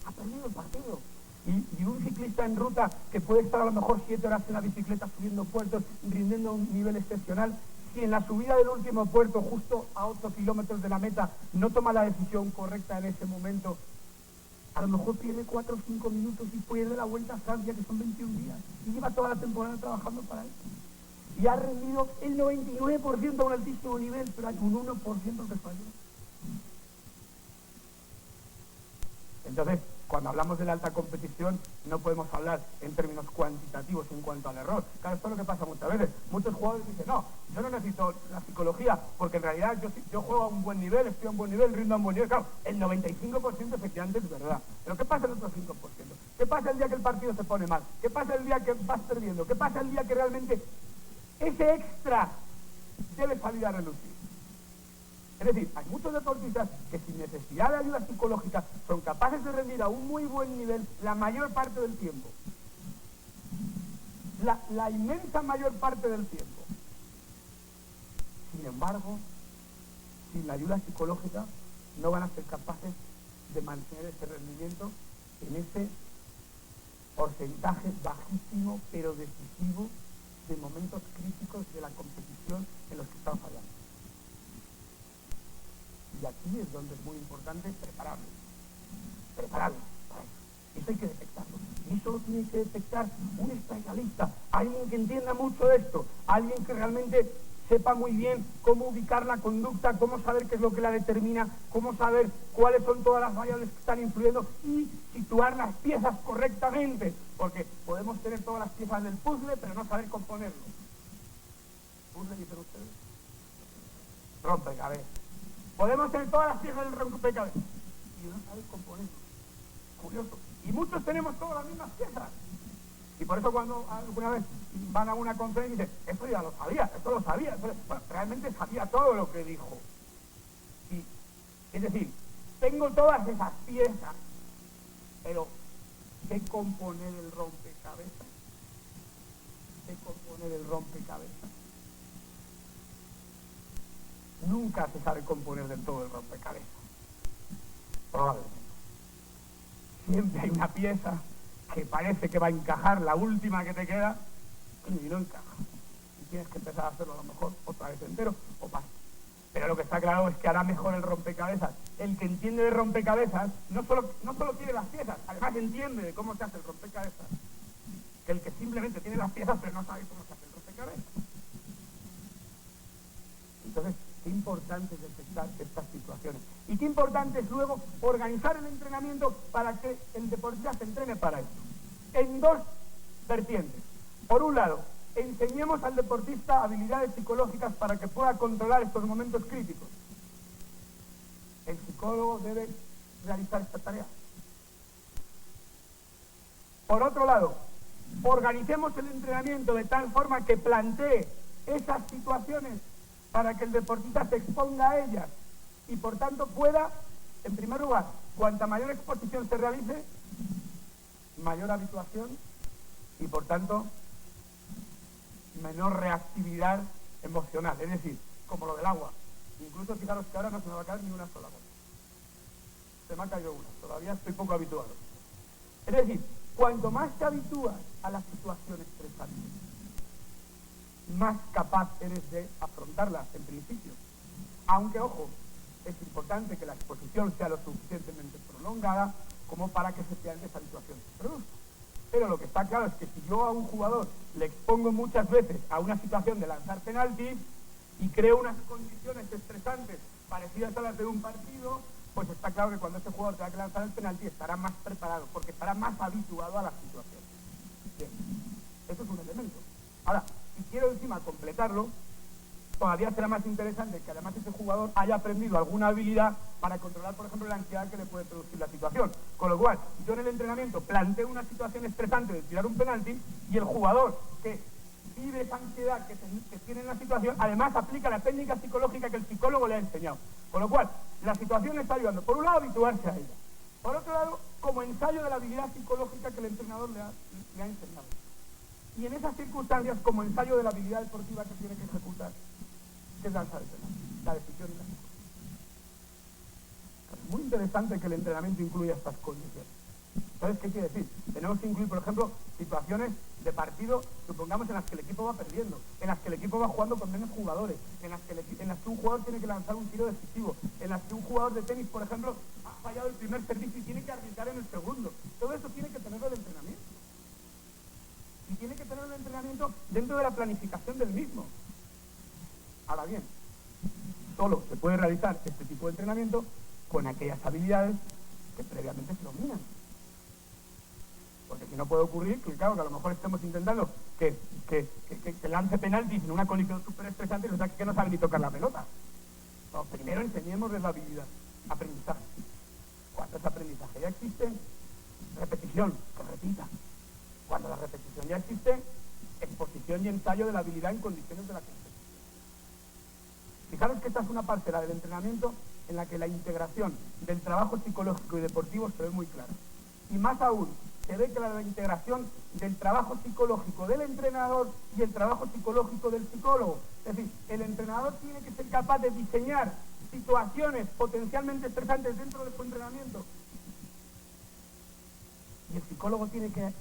Ha perdido el partido. Y un ciclista en ruta que puede estar a lo mejor 7 horas en la bicicleta subiendo puertos, rindiendo a un nivel excepcional, si en la subida del último puerto, justo a 8 kilómetros de la meta, no toma la decisión correcta en ese momento, a lo mejor pierde 4 o 5 minutos y pierde la Vuelta a Francia, que son 21 días, y lleva toda la temporada trabajando para eso. Y ha rendido el 99% a un altísimo nivel, pero hay un 1% que falló. Entonces, cuando hablamos de la alta competición, no podemos hablar en términos cuantitativos en cuanto al error. Claro, esto es lo que pasa muchas veces. Muchos jugadores dicen, no, yo no necesito la psicología, porque en realidad yo juego a un buen nivel, estoy a un buen nivel, rindo a un buen nivel. Claro, el 95% efectivamente es verdad. Pero ¿qué pasa el otro 5%? ¿Qué pasa el día que el partido se pone mal? ¿Qué pasa el día que vas perdiendo? ¿Qué pasa el día que realmente ese extra debe salir a relucir? Es decir, hay muchos deportistas que sin necesidad de ayuda psicológica son capaces de rendir a un muy buen nivel la mayor parte del tiempo. La inmensa mayor parte del tiempo. Sin embargo, sin la ayuda psicológica no van a ser capaces de mantener ese rendimiento en ese porcentaje bajísimo pero decisivo de momentos críticos de la competición en los que están fallando. Y aquí es donde es muy importante prepararlo para eso. Eso hay que detectarlo. Y eso lo tiene que detectar un especialista, alguien que entienda mucho de esto, alguien que realmente sepa muy bien cómo ubicar la conducta, cómo saber qué es lo que la determina, cómo saber cuáles son todas las variables que están influyendo y situar las piezas correctamente, porque podemos tener todas las piezas del puzzle, pero no saber componerlo. ¿Puzzle dicen ustedes? Rompecabezas. Podemos tener todas las piezas del rompecabezas y no saber componerlo. Curioso. Y muchos tenemos todas las mismas piezas. Y por eso cuando alguna vez van a una conferencia y dicen, esto ya lo sabía, esto lo sabía. Bueno, realmente sabía todo lo que dijo. Y, es decir, tengo todas esas piezas, pero sé componer el rompecabezas. Sé componer el rompecabezas. Nunca se sabe componer del todo el rompecabezas. Probablemente. Siempre hay una pieza que parece que va a encajar, la última que te queda, y no encaja. Y tienes que empezar a hacerlo a lo mejor otra vez entero o parte. Pero lo que está claro es que hará mejor el rompecabezas. El que entiende de rompecabezas no solo tiene las piezas, además entiende de cómo se hace el rompecabezas. Que el que simplemente tiene las piezas pero no sabe cómo se hace el rompecabezas. Entonces, qué importante es detectar estas situaciones. Y qué importante es luego organizar el entrenamiento para que el deportista se entrene para esto. En dos vertientes. Por un lado, enseñemos al deportista habilidades psicológicas para que pueda controlar estos momentos críticos. El psicólogo debe realizar esta tarea. Por otro lado, organicemos el entrenamiento de tal forma que plantee esas situaciones para que el deportista se exponga a ellas y por tanto pueda, en primer lugar, cuanta mayor exposición se realice, mayor habituación y por tanto menor reactividad emocional, es decir, como lo del agua. Incluso fijaros que ahora no se me va a caer ni una sola gota. Se me ha caído una, todavía estoy poco habituado. Es decir, cuanto más te habitúas a las situaciones estresantes, más capaz eres de afrontarlas en principio. Aunque, ojo, es importante que la exposición sea lo suficientemente prolongada como para que efectivamente esa situación se produzca. Pero lo que está claro es que si yo a un jugador le expongo muchas veces a una situación de lanzar penaltis y creo unas condiciones estresantes parecidas a las de un partido, pues está claro que cuando ese jugador tenga que lanzar el penalti estará más preparado, porque estará más habituado a la situación. Bien, eso es un elemento. Ahora, si quiero encima completarlo, todavía será más interesante que además ese jugador haya aprendido alguna habilidad para controlar, por ejemplo, la ansiedad que le puede producir la situación. Con lo cual, yo en el entrenamiento planteo una situación estresante de tirar un penalti y el jugador que vive esa ansiedad que tiene en la situación, además aplica la técnica psicológica que el psicólogo le ha enseñado. Con lo cual, la situación le está ayudando, por un lado, a habituarse a ella. Por otro lado, como ensayo de la habilidad psicológica que el entrenador le ha enseñado. Y en esas circunstancias, como ensayo de la habilidad deportiva que tiene que ejecutar, que es lanzar el penalti, la decisión y la ejecución. Es muy interesante que el entrenamiento incluya estas condiciones. ¿Sabes qué quiere decir? Tenemos que incluir, por ejemplo, situaciones de partido, supongamos, en las que el equipo va perdiendo, en las que el equipo va jugando con menos jugadores, en las que un jugador tiene que lanzar un tiro decisivo, en las que un jugador de tenis, por ejemplo, ha fallado el primer servicio y tiene que arbitrar en el segundo. Todo eso tiene que tenerlo el entrenamiento. Y tiene que tener el entrenamiento dentro de la planificación del mismo. Ahora bien, solo se puede realizar este tipo de entrenamiento con aquellas habilidades que previamente se dominan. Porque si no puede ocurrir, que claro, que a lo mejor estemos intentando que lance penaltis en una condición súper estresante y resulta que no sabe ni tocar la pelota. No, primero enseñémosles la habilidad, aprendizaje. Cuando ese aprendizaje ya existe, repetición, que repita. Cuando la repetición ya existe, exposición y ensayo de la habilidad en condiciones de la competición. Fijaros que esta es una parcela del entrenamiento en la que la integración del trabajo psicológico y deportivo se ve muy clara. Y más aún, se ve que la integración del trabajo psicológico del entrenador y el trabajo psicológico del psicólogo. Es decir, el entrenador tiene que ser capaz de diseñar situaciones potencialmente estresantes dentro de su entrenamiento. Y el psicólogo tiene que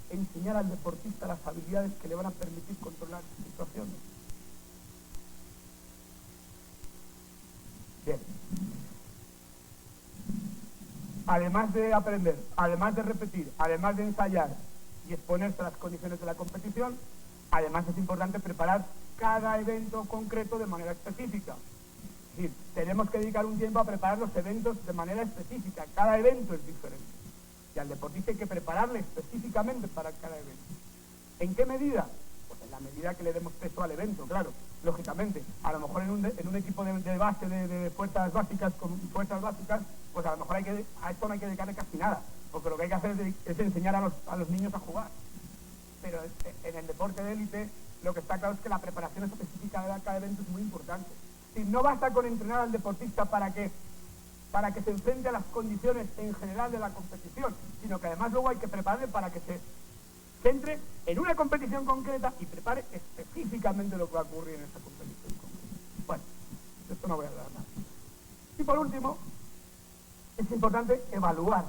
enseñar al deportista las habilidades que le van a permitir controlar situaciones. Bien. Además de aprender, además de repetir, además de ensayar y exponerse a las condiciones de la competición, además es importante preparar cada evento concreto de manera específica. Es decir, tenemos que dedicar un tiempo a preparar los eventos de manera específica. Cada evento es diferente. Y al deportista hay que prepararle específicamente para cada evento. ¿En qué medida? Pues en la medida que le demos peso al evento, claro. Lógicamente, a lo mejor en un equipo de base de fuerzas básicas, con fuerzas básicas, pues a lo mejor a esto no hay que dedicarle casi nada. Porque lo que hay que hacer es enseñar a los niños a jugar. Pero en el deporte de élite, lo que está claro es que la preparación específica de cada evento es muy importante. Si no basta con entrenar al deportista para que se enfrente a las condiciones en general de la competición, sino que además luego hay que prepararle para que se centre en una competición concreta y prepare específicamente lo que va a ocurrir en esa competición concreta. Bueno, de esto no voy a hablar más. Y por último, es importante evaluar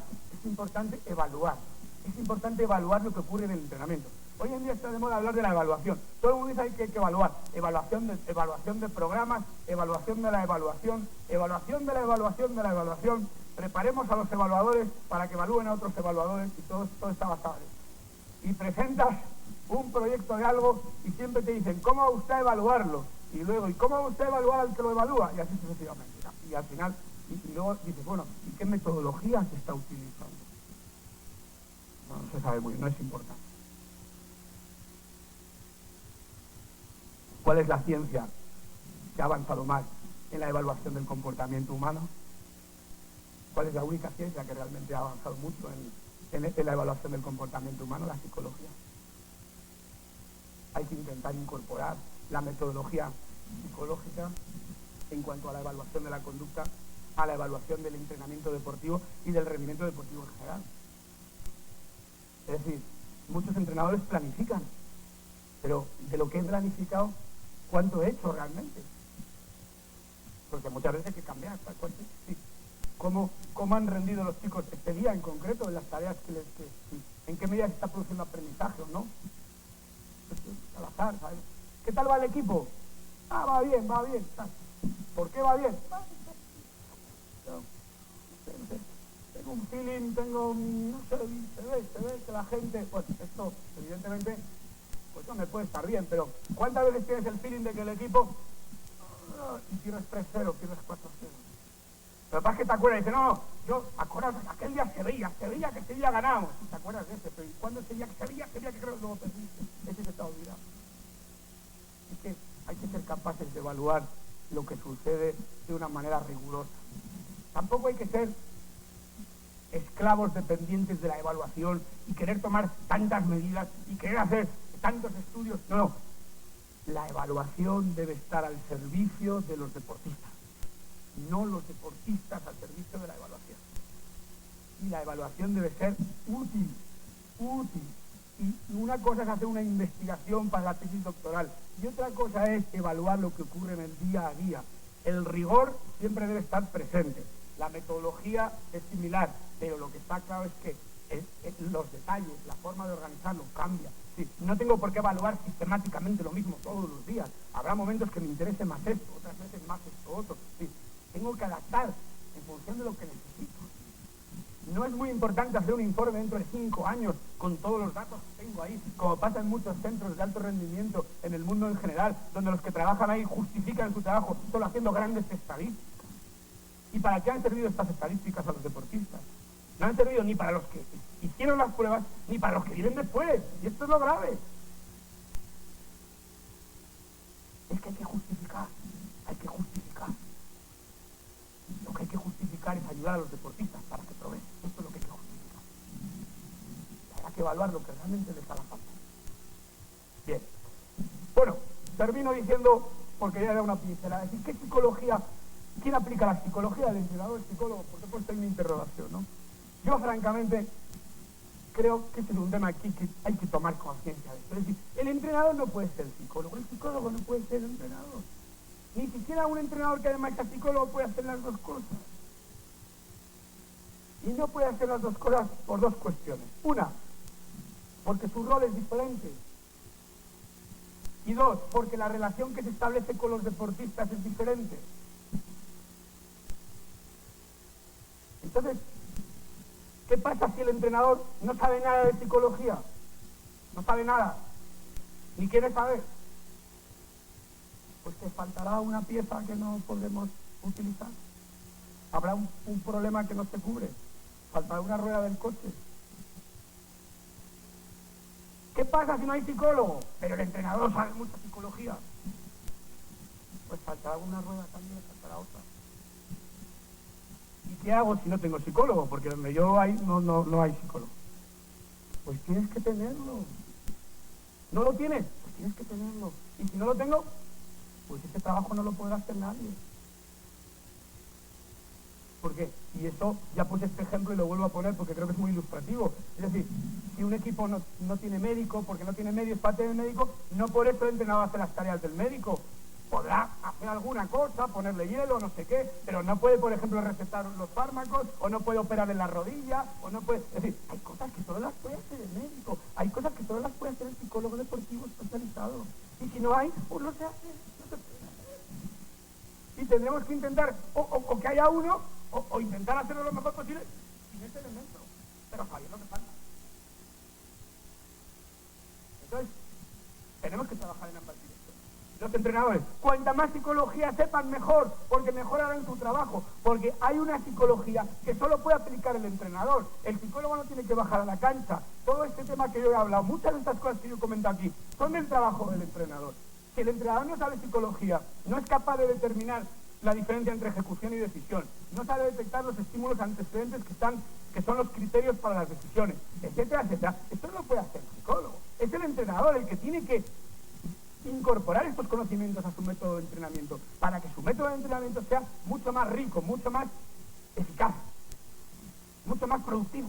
lo que ocurre en el entrenamiento. Hoy en día está de moda hablar de la evaluación. Todo el mundo dice que hay que evaluar. Evaluación de programas, evaluación de la evaluación, evaluación de la evaluación de la evaluación. Preparemos a los evaluadores para que evalúen a otros evaluadores y todo está basado en eso. Y presentas un proyecto de algo y siempre te dicen, ¿cómo va usted a evaluarlo? Y luego, ¿y cómo va usted a evaluar al que lo evalúa? Y así sucesivamente. Y al final, y luego dices, bueno, ¿y qué metodología se está utilizando? No se sabe muy bien, no es importante. ¿Cuál es la ciencia que ha avanzado más en la evaluación del comportamiento humano? ¿Cuál es la única ciencia que realmente ha avanzado mucho en la evaluación del comportamiento humano? La psicología. Hay que intentar incorporar la metodología psicológica en cuanto a la evaluación de la conducta, a la evaluación del entrenamiento deportivo y del rendimiento deportivo en general. Es decir, muchos entrenadores planifican, pero de lo que he planificado, ¿cuánto he hecho realmente? Porque muchas veces hay que cambiar. Sí. ¿Cómo han rendido los chicos este día en concreto en las tareas en qué medida se está produciendo aprendizaje o no? Al azar, ¿sabes? ¿Qué tal va el equipo? Va bien. ¿Por qué va bien? Tengo un feeling, no sé, se ve que la gente, pues esto evidentemente pues no me puede estar bien, pero ¿cuántas veces tienes el feeling de que el equipo y pierdes 3-0, pierdes 4-0? Pero pasa que te acuerdas y dices, no, yo, acuérdate, aquel día Sevilla que ese día ganamos. ¿Te acuerdas de ese? Pero ¿cuándo ese día que Sevilla que creo que luego perdiste? Ese se te ha olvidado. Es que hay que ser capaces de evaluar lo que sucede de una manera rigurosa. Tampoco hay que ser esclavos dependientes de la evaluación y querer tomar tantas medidas y querer hacer tantos estudios. No. La evaluación debe estar al servicio de los deportistas, no los deportistas al servicio de la evaluación. Y la evaluación debe ser útil. Y una cosa es hacer una investigación para la tesis doctoral y otra cosa es evaluar lo que ocurre en el día a día. El rigor siempre debe estar presente. La metodología es similar, pero lo que está claro es que los detalles, la forma de organizarlo cambia. Sí, no tengo por qué evaluar sistemáticamente lo mismo todos los días. Habrá momentos que me interese más esto, otras veces más esto otro. Sí, tengo que adaptar en función de lo que necesito. No es muy importante hacer un informe dentro de 5 años con todos los datos que tengo ahí, como pasa en muchos centros de alto rendimiento en el mundo en general, donde los que trabajan ahí justifican su trabajo solo haciendo grandes estadísticas. ¿Y para qué han servido estas estadísticas a los deportistas? No han servido ni para los que hicieron las pruebas, ni para los que viven después. Y esto es lo grave. Es que hay que justificar. Lo que hay que justificar es ayudar a los deportistas para que progresen. Esto es lo que hay que justificar. Habrá que evaluar lo que realmente les haga falta. Bien. Bueno, termino diciendo, porque ya era una pincelada, es decir, ¿qué psicología? ¿Quién aplica la psicología? ¿El entrenador, el psicólogo? Por supuesto hay una interrogación, ¿no? Yo, francamente, creo que este es un tema aquí que hay que tomar conciencia de esto. Es decir, el entrenador no puede ser psicólogo, el psicólogo no puede ser entrenador. Ni siquiera un entrenador que además sea psicólogo puede hacer las dos cosas. Y no puede hacer las dos cosas por dos cuestiones. Una, porque su rol es diferente. Y dos, porque la relación que se establece con los deportistas es diferente. Entonces, ¿qué pasa si el entrenador no sabe nada de psicología? No sabe nada, ni quiere saber. pues te faltará una pieza que no podremos utilizar. Habrá un problema que no se cubre. Faltará una rueda del coche. ¿Qué pasa si no hay psicólogo? Pero el entrenador sabe mucha psicología. Pues faltará una rueda también, faltará otra. ¿Y qué hago si no tengo psicólogo? Porque donde yo hay, no hay psicólogo. Pues tienes que tenerlo. ¿No lo tienes? Pues tienes que tenerlo. Y si no lo tengo, pues ese trabajo no lo podrá hacer nadie. ¿Por qué? Y eso, ya puse este ejemplo y lo vuelvo a poner porque creo que es muy ilustrativo. Es decir, si un equipo no tiene médico, porque no tiene medios para tener médico, no por eso el entrenador hace las tareas del médico. Podrá hacer alguna cosa, ponerle hielo, no sé qué, pero no puede, por ejemplo, recetar los fármacos, o no puede operar en la rodilla, o no puede... Es decir, hay cosas que solo las puede hacer el médico, hay cosas que solo las puede hacer el psicólogo deportivo especializado. Y si no hay, pues no se hace, no se puede hacer. Y tendremos que intentar, o que haya uno, o intentar hacerlo lo mejor posible sin ese elemento, pero sabiendo que falta. Entonces, tenemos que trabajar en ambas direcciones. Los entrenadores, cuanta más psicología sepan, mejor, porque mejorarán su trabajo, porque hay una psicología que solo puede aplicar el entrenador. El psicólogo no tiene que bajar a la cancha. Todo este tema que yo he hablado, muchas de estas cosas que yo comento aquí, son del trabajo del entrenador. Si el entrenador no sabe psicología, no es capaz de determinar la diferencia entre ejecución y decisión, no sabe detectar los estímulos antecedentes que son los criterios para las decisiones, etcétera, etcétera, esto no lo puede hacer el psicólogo. Es el entrenador el que tiene que incorporar estos conocimientos a su método de entrenamiento para que su método de entrenamiento sea mucho más rico, mucho más eficaz, mucho más productivo.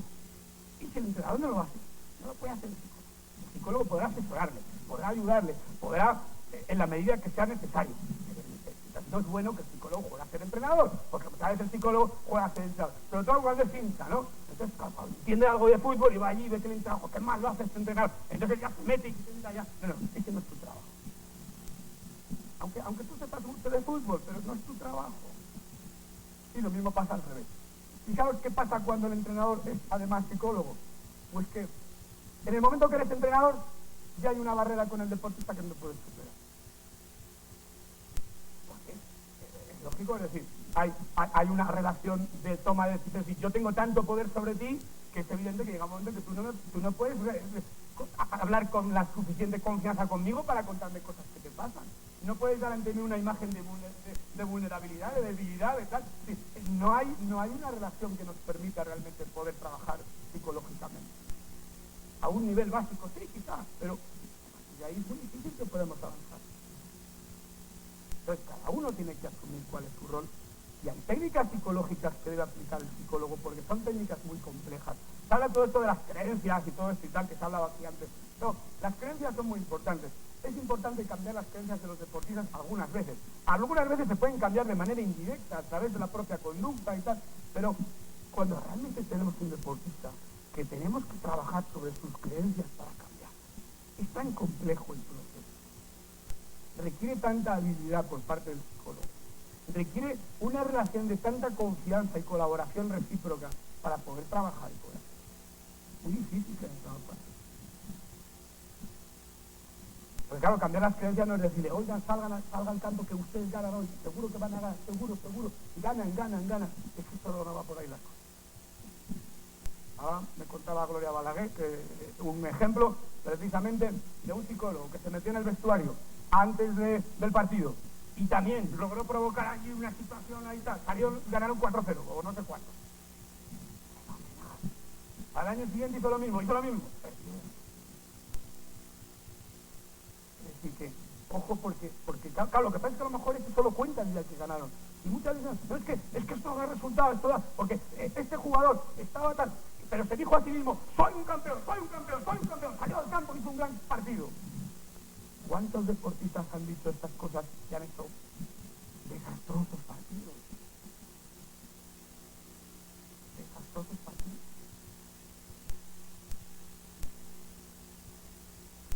Y si el entrenador no lo hace, no lo puede hacer el psicólogo. El psicólogo podrá asesorarle, podrá ayudarle, podrá, en la medida que sea necesario. No es bueno que el psicólogo juegue a ser entrenador, porque muchas veces el psicólogo juega a ser entrenador, pero todo igual de finta, ¿no? Entonces, cuando entiende algo de fútbol y va allí y ve que el entrenador, ¿qué más lo hace este entrenador? Entonces ya se mete y se sienta ya. No, ese no es tu trabajo. Aunque tú sepas mucho de fútbol, pero no es tu trabajo. Y lo mismo pasa al revés. ¿Y sabes qué pasa cuando el entrenador es además psicólogo? Pues que en el momento que eres entrenador, ya hay una barrera con el deportista que no puedes superar. Es lógico, es decir, hay una relación de toma de decisiones. Si yo tengo tanto poder sobre ti, que es evidente que llega un momento que tú no puedes hablar con la suficiente confianza conmigo para contarme cosas que te pasan. No puedes dar ante mí una imagen de vulnerabilidad, de debilidad, de tal. Sí, no hay una relación que nos permita realmente poder trabajar psicológicamente. A un nivel básico, sí, quizás, pero de ahí es muy difícil que podamos avanzar. Entonces, cada uno tiene que asumir cuál es su rol. Y hay técnicas psicológicas que debe aplicar el psicólogo, porque son técnicas muy complejas. Se habla todo esto de las creencias y todo esto y tal, que se hablaba aquí antes. No, las creencias son muy importantes. Es importante cambiar las creencias de los deportistas algunas veces. Algunas veces se pueden cambiar de manera indirecta, a través de la propia conducta y tal, pero cuando realmente tenemos un deportista que tenemos que trabajar sobre sus creencias para cambiar, es tan complejo el proceso. Requiere tanta habilidad por parte del psicólogo. Requiere una relación de tanta confianza y colaboración recíproca para poder trabajar y poder hacer. Muy difícil que nos damos cuenta. Porque claro, cambiar las creencias no es decirle, oigan, salgan al campo que ustedes ganan hoy, seguro que van a ganar, seguro, ganan. Es que solo no va por ahí la cosa. Ahora me contaba Gloria Balaguer un ejemplo precisamente de un psicólogo que se metió en el vestuario antes del partido y también logró provocar allí una situación ahí tal, ganaron 4-0 o no sé cuánto. Al año siguiente hizo lo mismo. Así que, ojo, porque claro, lo que pasa es que a lo mejor eso solo cuenta el día que ganaron. Y muchas veces, no, es que esto da resultado, esto da, porque este jugador estaba tal, pero se dijo a sí mismo, soy un campeón, salió al campo y hizo un gran partido. ¿Cuántos deportistas han dicho estas cosas y han hecho desastrosos partidos?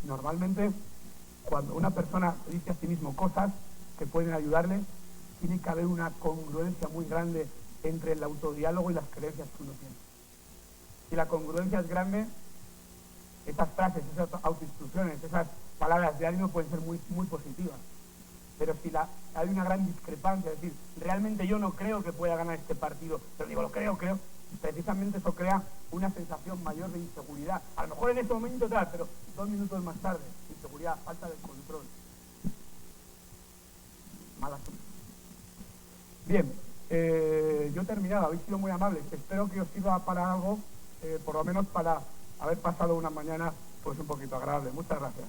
Normalmente, cuando una persona dice a sí mismo cosas que pueden ayudarle, tiene que haber una congruencia muy grande entre el autodiálogo y las creencias que uno tiene. Si la congruencia es grande, esas frases, esas autoinstrucciones, esas palabras de ánimo pueden ser muy, muy positivas. pero si hay una gran discrepancia, es decir, realmente yo no creo que pueda ganar este partido, pero digo, lo creo, precisamente eso crea una sensación mayor de inseguridad. A lo mejor en ese momento tal, pero 2 minutos más tarde, inseguridad, falta de control. Mal asunto. Bien, yo he terminado, habéis sido muy amables. Espero que os sirva para algo, por lo menos para haber pasado una mañana pues un poquito agradable. Muchas gracias.